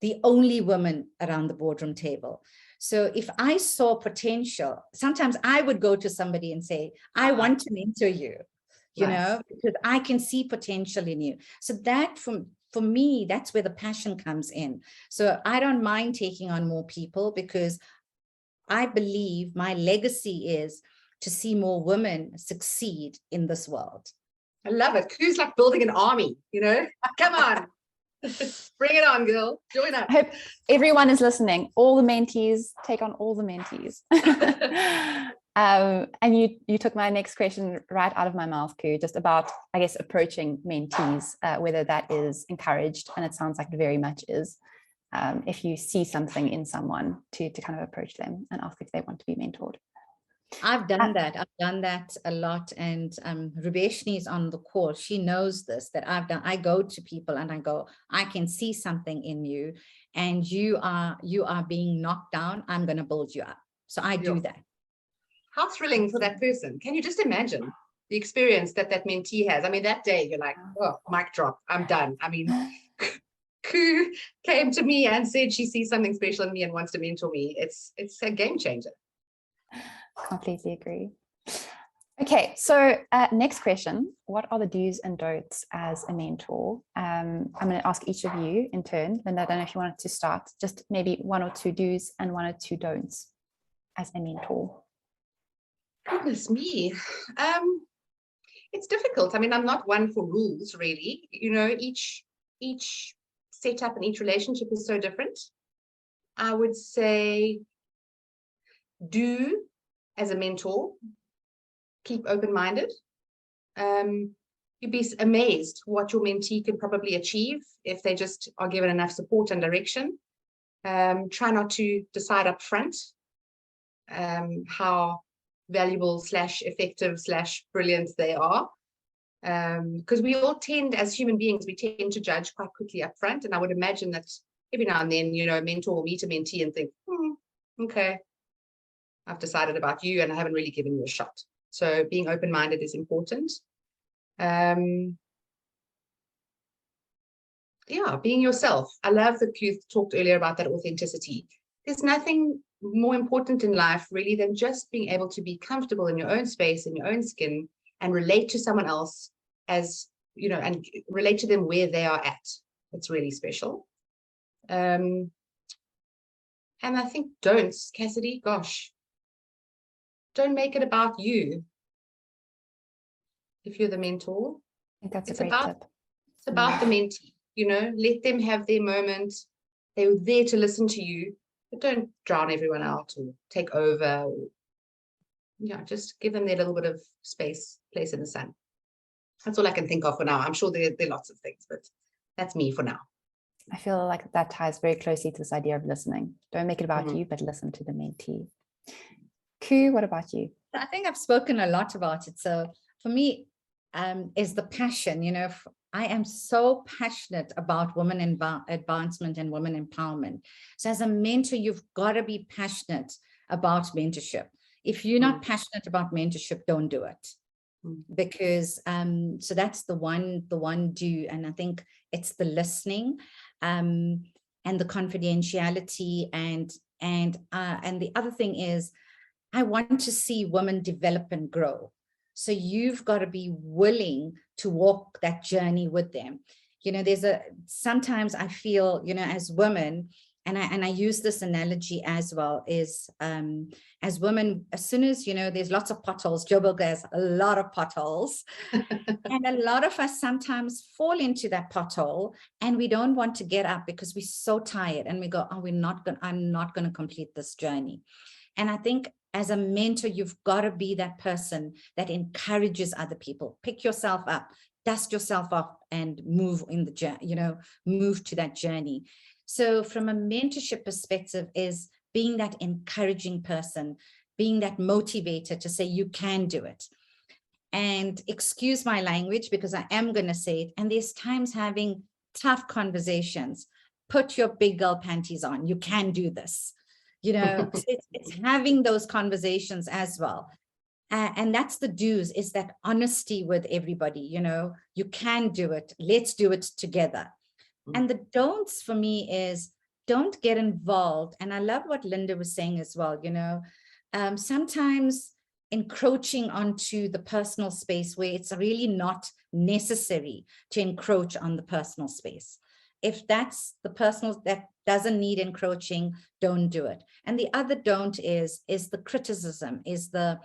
the only woman around the boardroom table. So if I saw potential, sometimes I would go to somebody and say, I want to mentor you, you know, because I can see potential in you. So that for me, that's where the passion comes in. So I don't mind taking on more people, because I believe my legacy is to see more women succeed in this world. I love it. Koo's like building an army, you know, come on. Bring it on, girl. Join up. I hope everyone is listening. All the mentees, take on all the mentees. And you took my next question right out of my mouth, Koo, just about, I guess, approaching mentees, whether that is encouraged, and it sounds like it very much is. If you see something in someone, to kind of approach them and ask if they want to be mentored. I've done that. I've done that a lot. And Rubeshni is on the call. She knows this, that I go to people and I go, I can see something in you, and you are being knocked down. I'm going to build you up. So I do that. How thrilling for that person. Can you just imagine the experience that mentee has? I mean, that day you're like, oh, mic drop, I'm done. I mean, Koo came to me and said she sees something special in me and wants to mentor me. It's a game changer. Completely agree. Okay, so next question. What are the do's and don'ts as a mentor? I'm going to ask each of you in turn. Linda, I don't know if you wanted to start, just maybe 1 or 2 do's and 1 or 2 don'ts as a mentor. Goodness me. It's difficult. I mean, I'm not one for rules, really. You know, each setup and each relationship is so different. I would say do, as a mentor, keep open-minded. You'd be amazed what your mentee can probably achieve if they just are given enough support and direction. Try not to decide up front how valuable / effective / brilliant they are. Because we all tend, as human beings, we tend to judge quite quickly up front. And I would imagine that every now and then, you know, a mentor will meet a mentee and think, okay, I've decided about you and I haven't really given you a shot. So being open-minded is important. Yeah, being yourself. I love that you talked earlier about that authenticity. There's nothing more important in life really than just being able to be comfortable in your own space, in your own skin, and relate to someone else as, you know, and relate to them where they are at. It's really special. And I think don'ts, Cassidy, gosh, don't make it about you. If you're the mentor, I think that's a great tip. It's about the mentee, you know, let them have their moment. They were there to listen to you, but don't drown everyone out or take over. Or, yeah, just give them their little bit of space, place in the sun. That's all I can think of for now. I'm sure there are lots of things, but that's me for now. I feel like that ties very closely to this idea of listening. Don't make it about you, but listen to the mentee. Koo, what about you? I think I've spoken a lot about it. So for me, is the passion. You know, I am so passionate about women advancement and women empowerment. So as a mentor, you've got to be passionate about mentorship. If you're not passionate about mentorship, don't do it. Because so that's the one do, and I think it's the listening and the confidentiality, and the other thing is I want to see women develop and grow. So you've got to be willing to walk that journey with them. You know, sometimes I feel, you know, as women, and I use this analogy as well, is as women, as soon as, you know, there's lots of potholes, Joburg has a lot of potholes, and a lot of us sometimes fall into that pothole and we don't want to get up because we're so tired, and we go, oh, I'm not going to complete this journey. And I think as a mentor, you've got to be that person that encourages other people. Pick yourself up, dust yourself off, and move in the journey, you know, move to that journey. So from a mentorship perspective is being that encouraging person, being that motivator to say you can do it. And excuse my language because I am going to say it. And there's times having tough conversations. Put your big girl panties on. You can do this. You know, it's having those conversations as well. And that's the do's, is that honesty with everybody. You know, you can do it. Let's do it together. And the don'ts for me is don't get involved. And I love what Linda was saying as well. You know, sometimes encroaching onto the personal space where it's really not necessary to encroach on the personal space. If that's the personal that doesn't need encroaching, don't do it. And the other don't is the criticism, is the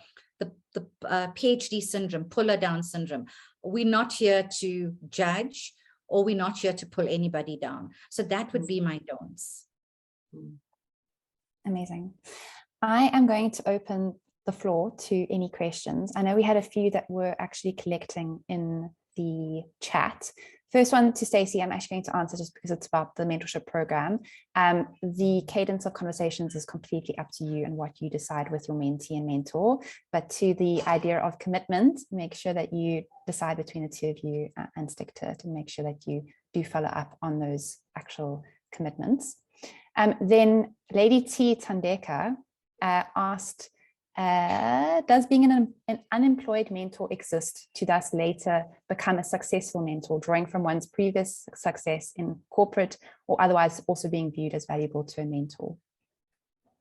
PhD syndrome, puller down syndrome. We're not here to judge, or we're not here to pull anybody down. So that would be my don'ts. Amazing. I am going to open the floor to any questions. I know we had a few that were actually collecting in the chat. First one to Stacey, I'm actually going to answer just because it's about the mentorship program. The cadence of conversations is completely up to you and what you decide with your mentee and mentor. But to the idea of commitment, make sure that you decide between the two of you and stick to it, and make sure that you do follow up on those actual commitments. Then Lady T Tandeka asked, does being an unemployed mentor exist to thus later become a successful mentor, drawing from one's previous success in corporate or otherwise also being viewed as valuable to a mentor?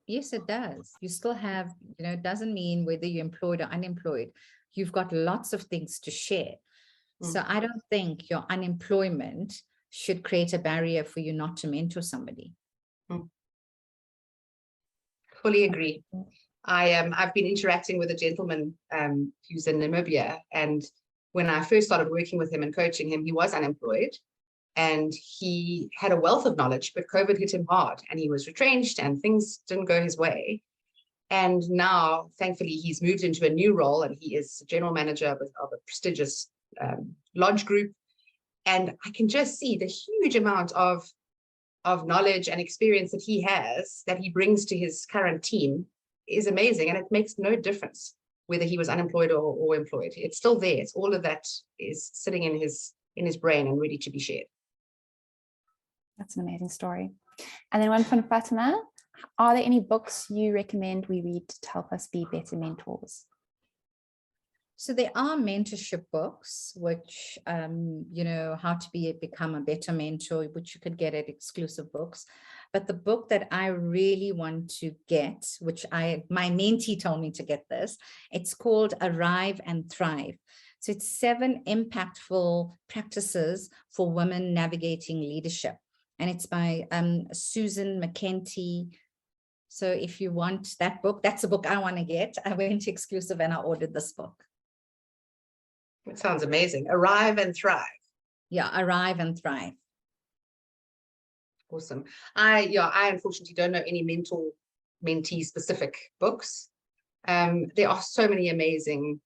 Yes, it does. You still have, it doesn't mean whether you're employed or unemployed. You've got lots of things to share. So I don't think your unemployment should create a barrier for you not to mentor somebody. Fully agree. I've been interacting with a gentleman who's in Namibia, and when I first started working with him and coaching him, he was unemployed and he had a wealth of knowledge, but COVID hit him hard and he was retrenched and things didn't go his way. And now, thankfully, he's moved into a new role and he is general manager of a prestigious lodge group. And I can just see the huge amount of knowledge and experience that he has, that he brings to his current team, is amazing. And it makes no difference whether he was unemployed or employed. It's still there. It's all of that is sitting in his brain and ready to be shared. That's an amazing story. And then one from Fatima. Are there any books you recommend we read to help us be better mentors? So there are mentorship books, which, how to become a better mentor, which you could get at Exclusive Books. But the book that I really want to get, which my mentee told me to get this, it's called Arrive and Thrive. So it's 7 impactful practices for women navigating leadership. And it's by Susan McKenty. So if you want that book, that's a book I want to get. I went to Exclusive and I ordered this book. It sounds amazing. Arrive and Thrive. Yeah, Arrive and Thrive. Awesome. I unfortunately don't know any mentee specific books. There are so many amazing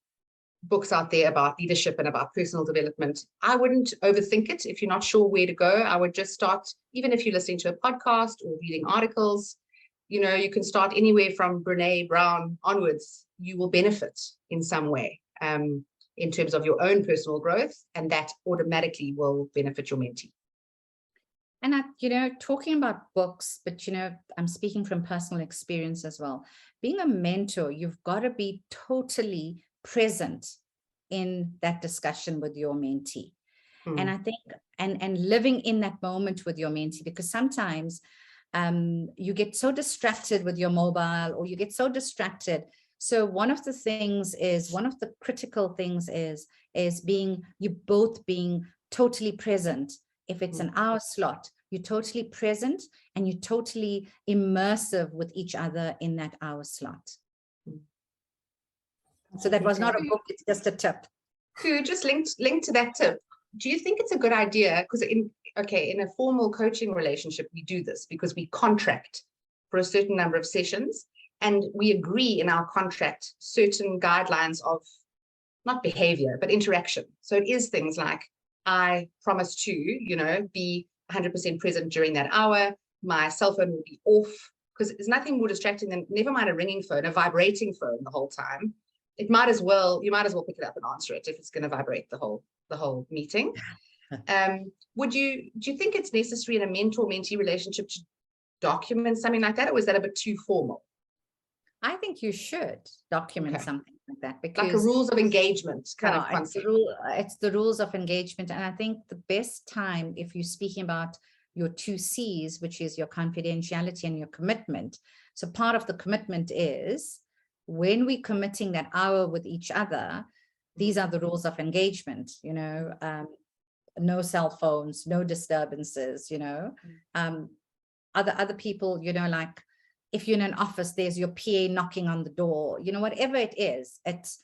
books out there about leadership and about personal development. I wouldn't overthink it. If you're not sure where to go, I would just start, even if you're listening to a podcast or reading articles, you can start anywhere from Brene Brown onwards. You will benefit in some way in terms of your own personal growth, and that automatically will benefit your mentee. And talking about books, but I'm speaking from personal experience as well. Being a mentor, you've got to be totally present in that discussion with your mentee. And I think, and living in that moment with your mentee, because sometimes you get so distracted with your mobile, or you get so distracted. So one of the critical things is you both being totally present. If it's an hour slot, you're totally present and you're totally immersive with each other in that hour slot. So that was not a book, it's just a tip. Koo, just linked to that tip. Do you think it's a good idea? Because in a formal coaching relationship, we do this because we contract for a certain number of sessions, and we agree in our contract certain guidelines of not behavior, but interaction. So it is things like, I promise to, be 100% present during that hour. My cell phone will be off, because there's nothing more distracting than, never mind a ringing phone, a vibrating phone the whole time. You might as well pick it up and answer it if it's going to vibrate the whole meeting. Do you think it's necessary in a mentor-mentee relationship to document something like that, or is that a bit too formal? I think you should document something like that, because like a rules of engagement kind of concept. It's the rules of engagement. And I think the best time, if you're speaking about your 2 C's, which is your confidentiality and your commitment. So part of the commitment is, when we're committing that hour with each other, these are the rules of engagement, no cell phones, no disturbances, other people, like, if you're in an office, there's your PA knocking on the door, whatever it is, it's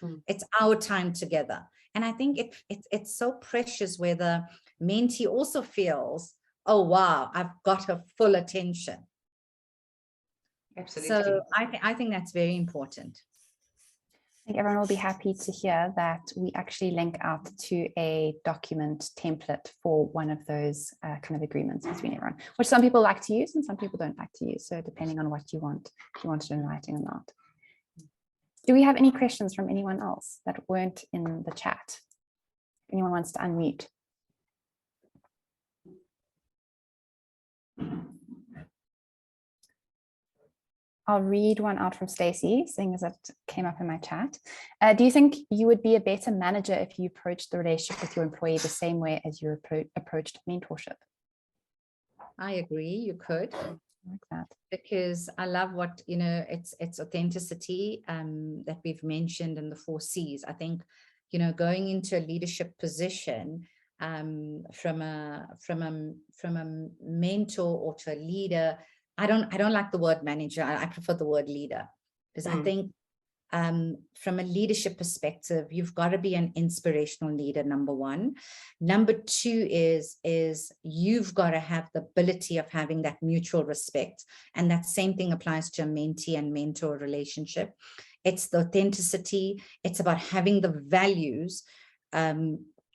our time together. And I think it's so precious where the mentee also feels, oh, wow, I've got her full attention. Absolutely. So I think that's very important. I think everyone will be happy to hear that we actually link out to a document template for one of those kind of agreements between everyone, which some people like to use and some people don't like to use. So depending on what you want, if you want it in writing or not. Do we have any questions from anyone else that weren't in the chat? Anyone wants to unmute? I'll read one out from Stacey, seeing as it came up in my chat. Do you think you would be a better manager if you approached the relationship with your employee the same way as you approached mentorship? I agree, you could. I like that. Because I love what, you know, it's authenticity that we've mentioned in the 4 C's. I think, you know, going into a leadership position from a mentor or to a leader, I don't like the word manager. I prefer the word leader, because I think from a leadership perspective, you've got to be an inspirational leader, number one. Number two is you've got to have the ability of having that mutual respect. And that same thing applies to a mentee and mentor relationship. It's the authenticity. It's about having the values.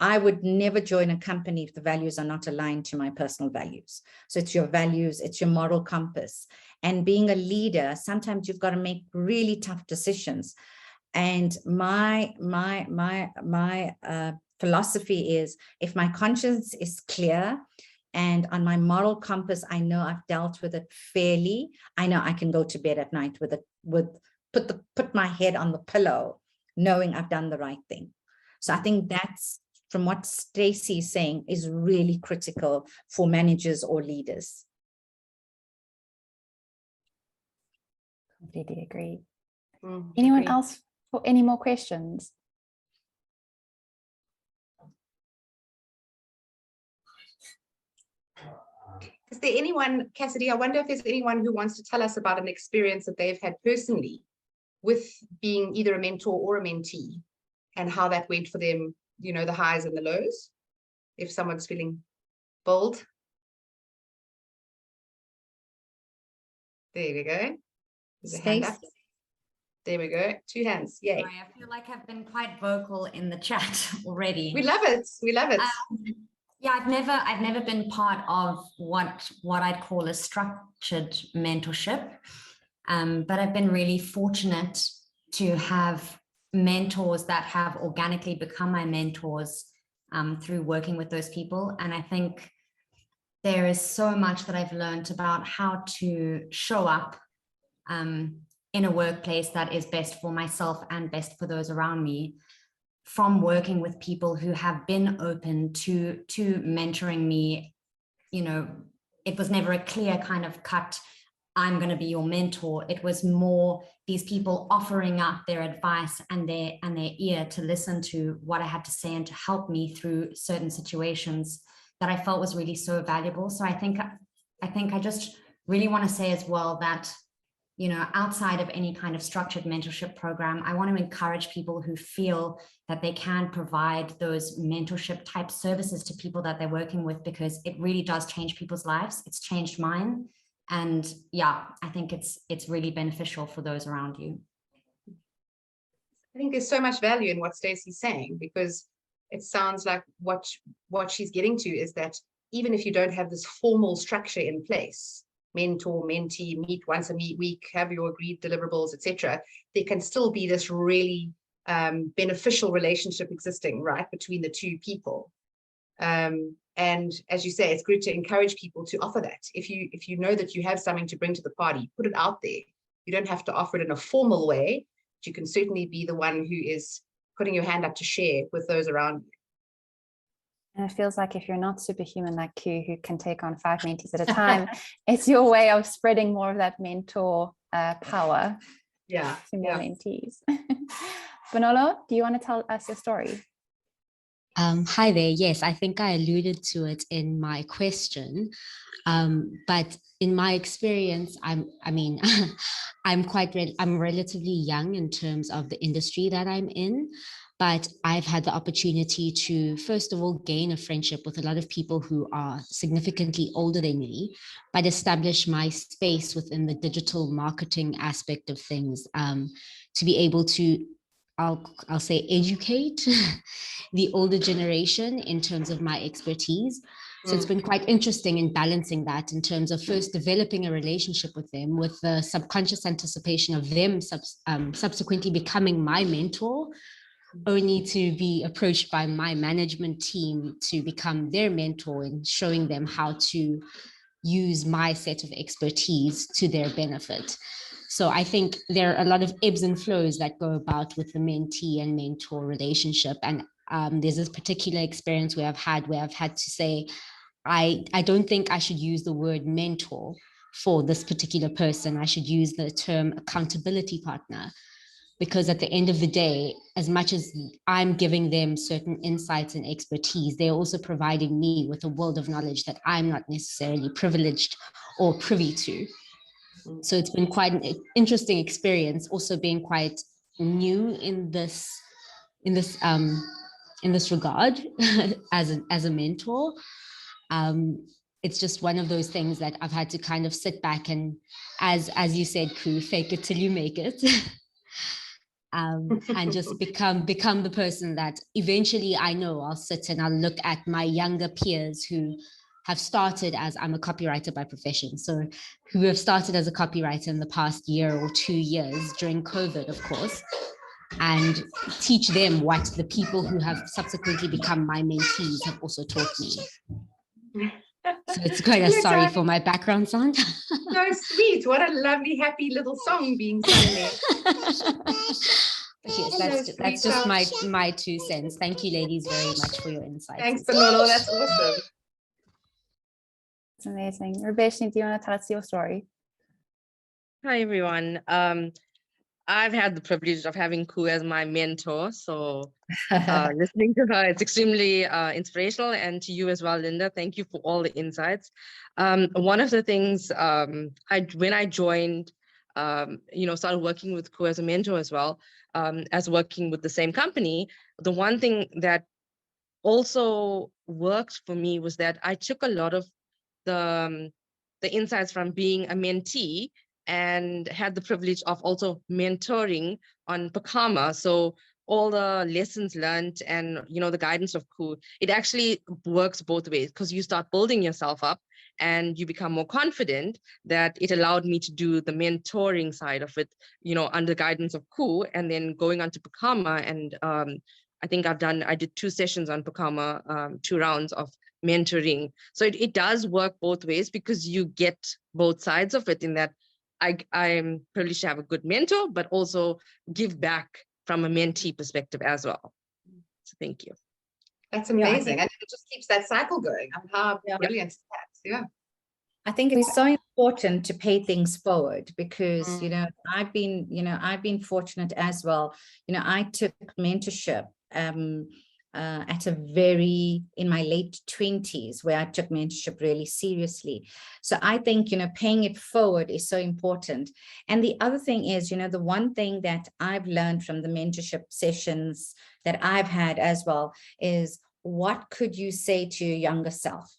I would never join a company if the values are not aligned to my personal values. So it's your values, it's your moral compass. And being a leader, sometimes you've got to make really tough decisions. And my philosophy is, if my conscience is clear and on my moral compass, I know I've dealt with it fairly, I know I can go to bed at night put my head on the pillow, knowing I've done the right thing. So I think that's, from what Stacey is saying, is really critical for managers or leaders. Completely agree. Anyone else for any more questions? Is there anyone, Cassidy, I wonder if there's anyone who wants to tell us about an experience that they've had personally with being either a mentor or a mentee, and how that went for them, you know, the highs and the lows, if someone's feeling bold. There we go. There's a hand up. There we go. 2 hands. Yay. Sorry, I feel like I've been quite vocal in the chat already. We love it. We love it. Yeah, I've never been part of what I'd call a structured mentorship, but I've been really fortunate to have mentors that have organically become my mentors through working with those people. And I think there is so much that I've learned about how to show up in a workplace that is best for myself and best for those around me, from working with people who have been open to mentoring me. You know, it was never a clear kind of cut, I'm going to be your mentor. It was more these people offering up their advice and their ear to listen to what I had to say and to help me through certain situations that I felt was really so valuable. So I think I just really want to say as well that, you know, outside of any kind of structured mentorship program, I want to encourage people who feel that they can provide those mentorship type services to people that they're working with, because it really does change people's lives. It's changed mine. And yeah, I think it's really beneficial for those around you. I think there's so much value in what Stacey's saying, because it sounds like what she's getting to is that even if you don't have this formal structure in place, mentor, mentee, meet once a week, have your agreed deliverables, etc., there can still be this really beneficial relationship existing, right, between the two people. And as you say, it's good to encourage people to offer that. If you know that you have something to bring to the party, put it out there. You don't have to offer it in a formal way, but you can certainly be the one who is putting your hand up to share with those around you. And it feels like if you're not superhuman like Koo, who can take on 5 mentees at a time, it's your way of spreading more of that mentor power to more mentees. Bonolo, do you want to tell us your story? Hi there. Yes, I think I alluded to it in my question, but in my experience, I'm relatively young in terms of the industry that I'm in, but I've had the opportunity to, first of all, gain a friendship with a lot of people who are significantly older than me, but establish my space within the digital marketing aspect of things, to be able to, I'll say, educate the older generation in terms of my expertise. So it's been quite interesting in balancing that in terms of first developing a relationship with them, with the subconscious anticipation of them subsequently becoming my mentor, only to be approached by my management team to become their mentor and showing them how to use my set of expertise to their benefit. So I think there are a lot of ebbs and flows that go about with the mentee and mentor relationship. And there's this particular experience where I've had to say, I don't think I should use the word mentor, for this particular person. I should use the term accountability partner, because at the end of the day, as much as I'm giving them certain insights and expertise, they're also providing me with a world of knowledge that I'm not necessarily privileged or privy to. So it's been quite an interesting experience, also being quite new in this regard as a mentor. It's just one of those things that I've had to kind of sit back and, as you said, Koo, fake it till you make it. And just become the person that eventually I know I'll sit and I'll look at my younger peers who have started as, I'm a copywriter by profession, so who have started as a copywriter in the past year or 2 years during COVID, of course, and teach them what the people who have subsequently become my mentees have also taught me. So it's quite a sorry for my background sound. So sweet. What a lovely, happy little song being sung there. Yes, that's just my 2 cents. Thank you, ladies, very much for your insights. Thanks, Bonolo. That's awesome. It's amazing. Rubeshni, do you want to tell us your story? Hi, everyone. I've had the privilege of having Koo as my mentor. So listening to her, it's extremely inspirational. And to you as well, Linda, thank you for all the insights. One of the things when I joined, started working with Koo as a mentor as well, as working with the same company, the one thing that also worked for me was that I took a lot of the insights from being a mentee and had the privilege of also mentoring on Pakama. So all the lessons learned and, the guidance of Koo, it actually works both ways, because you start building yourself up and you become more confident. That it allowed me to do the mentoring side of it, under guidance of Koo, and then going on to Pakama. And I think I did 2 sessions on Pakama, 2 rounds of mentoring. So it does work both ways, because you get both sides of it, in that I'm privileged to have a good mentor, but also give back from a mentee perspective as well. So thank you. That's amazing. And it just keeps that cycle going. How brilliant is that? Yeah. I think it's so important to pay things forward, because, I've been fortunate as well. I took mentorship in my late 20s, where I took mentorship really seriously. So I think, paying it forward is so important. And the other thing is, the one thing that I've learned from the mentorship sessions that I've had as well is, what could you say to your younger self?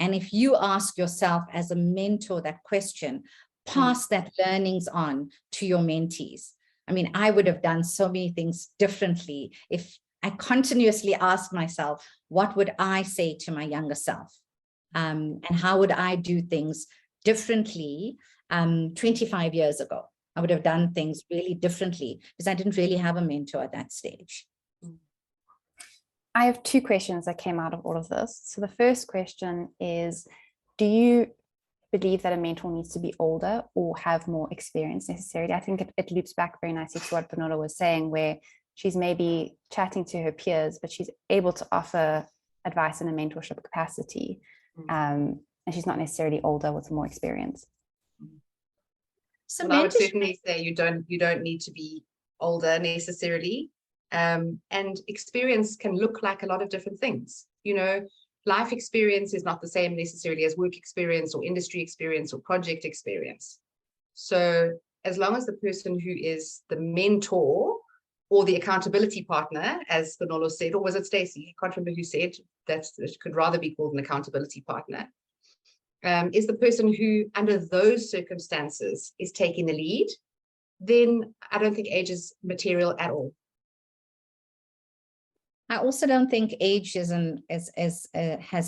And if you ask yourself as a mentor that question, pass that learnings on to your mentees. I mean, I would have done so many things differently if I continuously asked myself, what would I say to my younger self? And how would I do things differently 25 years ago? I would have done things really differently, because I didn't really have a mentor at that stage. I have 2 questions that came out of all of this. So the first question is, do you believe that a mentor needs to be older or have more experience necessarily? I think it loops back very nicely to what Bonolo was saying, where she's maybe chatting to her peers, but she's able to offer advice in a mentorship capacity. And she's not necessarily older with more experience. So I would certainly say you don't need to be older necessarily. And experience can look like a lot of different things. Life experience is not the same necessarily as work experience or industry experience or project experience. So as long as the person who is the mentor or the accountability partner, as Bonolo said, or was it Stacey? I can't remember who said that it could rather be called an accountability partner, is the person who, under those circumstances, is taking the lead, then I don't think age is material at all. I also don't think age has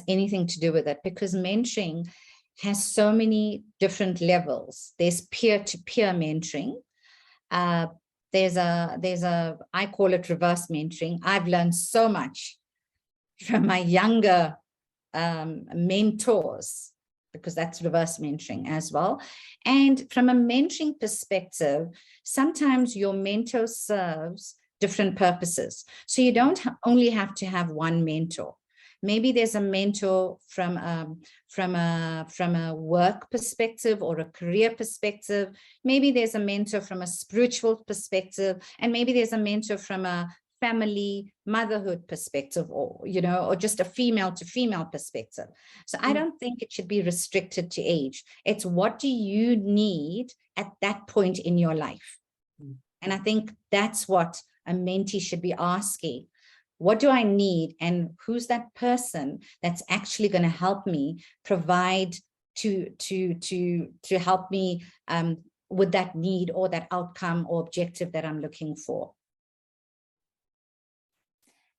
anything to do with it, because mentoring has so many different levels. There's peer-to-peer mentoring. There's a, I call it reverse mentoring. I've learned so much from my younger mentors, because that's reverse mentoring as well. And from a mentoring perspective, sometimes your mentor serves different purposes. So you don't only have to have one mentor. Maybe there's a mentor from a work perspective or a career perspective. Maybe there's a mentor from a spiritual perspective, and maybe there's a mentor from a family motherhood perspective, or or just a female to female perspective. So I don't think it should be restricted to age. It's what do you need at that point in your life? And I think that's what a mentee should be asking. What do I need, and who's that person that's actually going to help me provide to help me with that need or that outcome or objective that I'm looking for?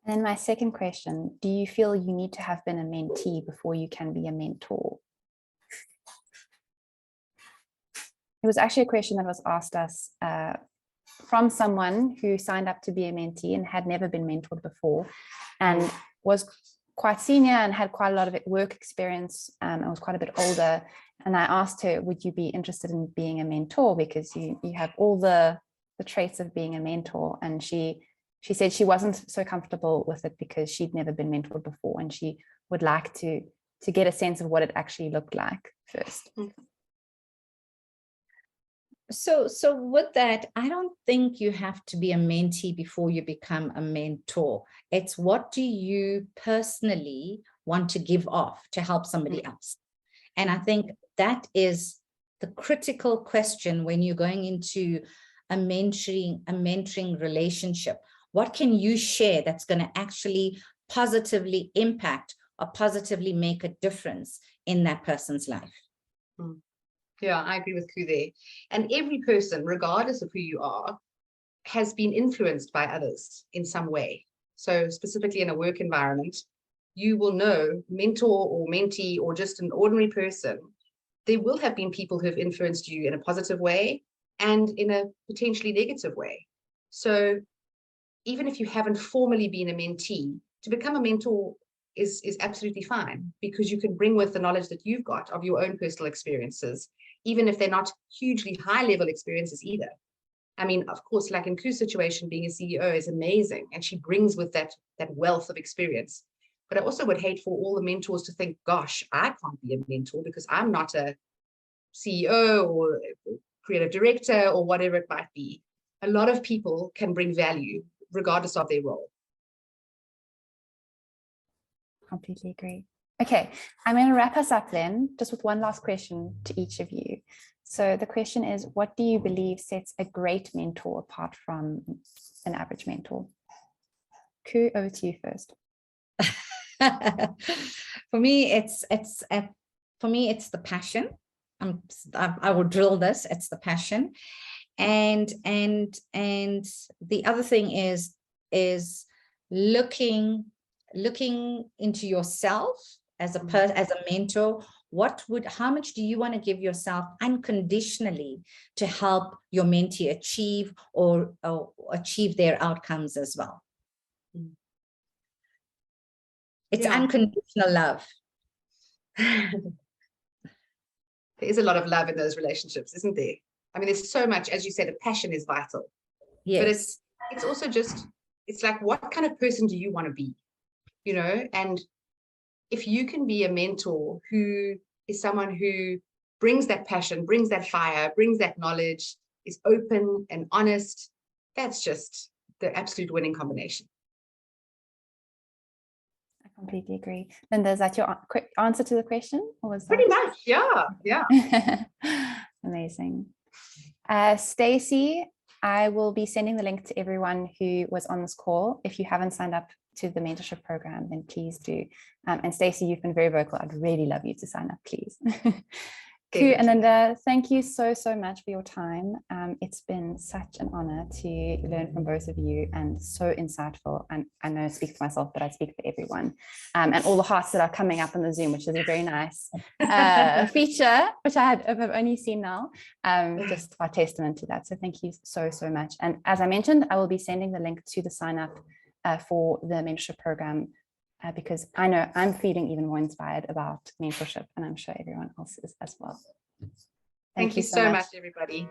And my second question, do you feel you need to have been a mentee before you can be a mentor? It was actually a question that was asked us from someone who signed up to be a mentee and had never been mentored before, and was quite senior and had quite a lot of work experience, and was quite a bit older. And I asked her, would you be interested in being a mentor, because you have all the traits of being a mentor? And she said she wasn't so comfortable with it because she'd never been mentored before, and she would like to get a sense of what it actually looked like first. So with that, I don't think you have to be a mentee before you become a mentor. It's what do you personally want to give off to help somebody else? And I think that is the critical question when you're going into a mentoring relationship. What can you share that's going to actually positively impact or positively make a difference in that person's life? Yeah, I agree with Koo there. And every person, regardless of who you are, has been influenced by others in some way. So specifically in a work environment, you will know, mentor or mentee or just an ordinary person, there will have been people who have influenced you in a positive way and in a potentially negative way. So even if you haven't formally been a mentee, to become a mentor is absolutely fine, because you can bring with the knowledge that you've got of your own personal experiences, even if they're not hugely high level experiences either. I mean, of course, like in Koo's situation, being a CEO is amazing, and she brings with that wealth of experience. But I also would hate for all the mentors to think, gosh, I can't be a mentor because I'm not a CEO or creative director or whatever it might be. A lot of people can bring value regardless of their role. Completely agree. Okay, I'm going to wrap us up then, just with one last question to each of you. So the question is, what do you believe sets a great mentor apart from an average mentor? Koo, over to you first. For me, it's the passion. I will drill this. It's the passion, and the other thing is looking into yourself as a mentor. How much do you want to give yourself unconditionally to help your mentee achieve or achieve their outcomes as well? It's unconditional love. There is a lot of love in those relationships, isn't there? I mean, there's so much, as you said, a passion is vital. Yes. But it's also just, it's like, what kind of person do you want to be? And if you can be a mentor who is someone who brings that passion, brings that fire, brings that knowledge, is open and honest, that's just the absolute winning combination. I completely agree. Linda, is that your quick answer to the question? Or was that... Pretty much, yeah. Amazing. Stacey, I will be sending the link to everyone who was on this call. If you haven't signed up to the mentorship program, then please do. And Stacey, you've been very vocal. I'd really love you to sign up, please. Koo and Linda, thank you so much for your time. It's been such an honor to learn from both of you, and so insightful. And I know I speak for myself, but I speak for everyone. And all the hearts that are coming up on the Zoom, which is a very nice feature, which I've only seen now, just a testament to that. So thank you so much. And as I mentioned, I will be sending the link to the sign up for the mentorship program, because I know I'm feeling even more inspired about mentorship, and I'm sure everyone else is as well. Thank you so much, everybody.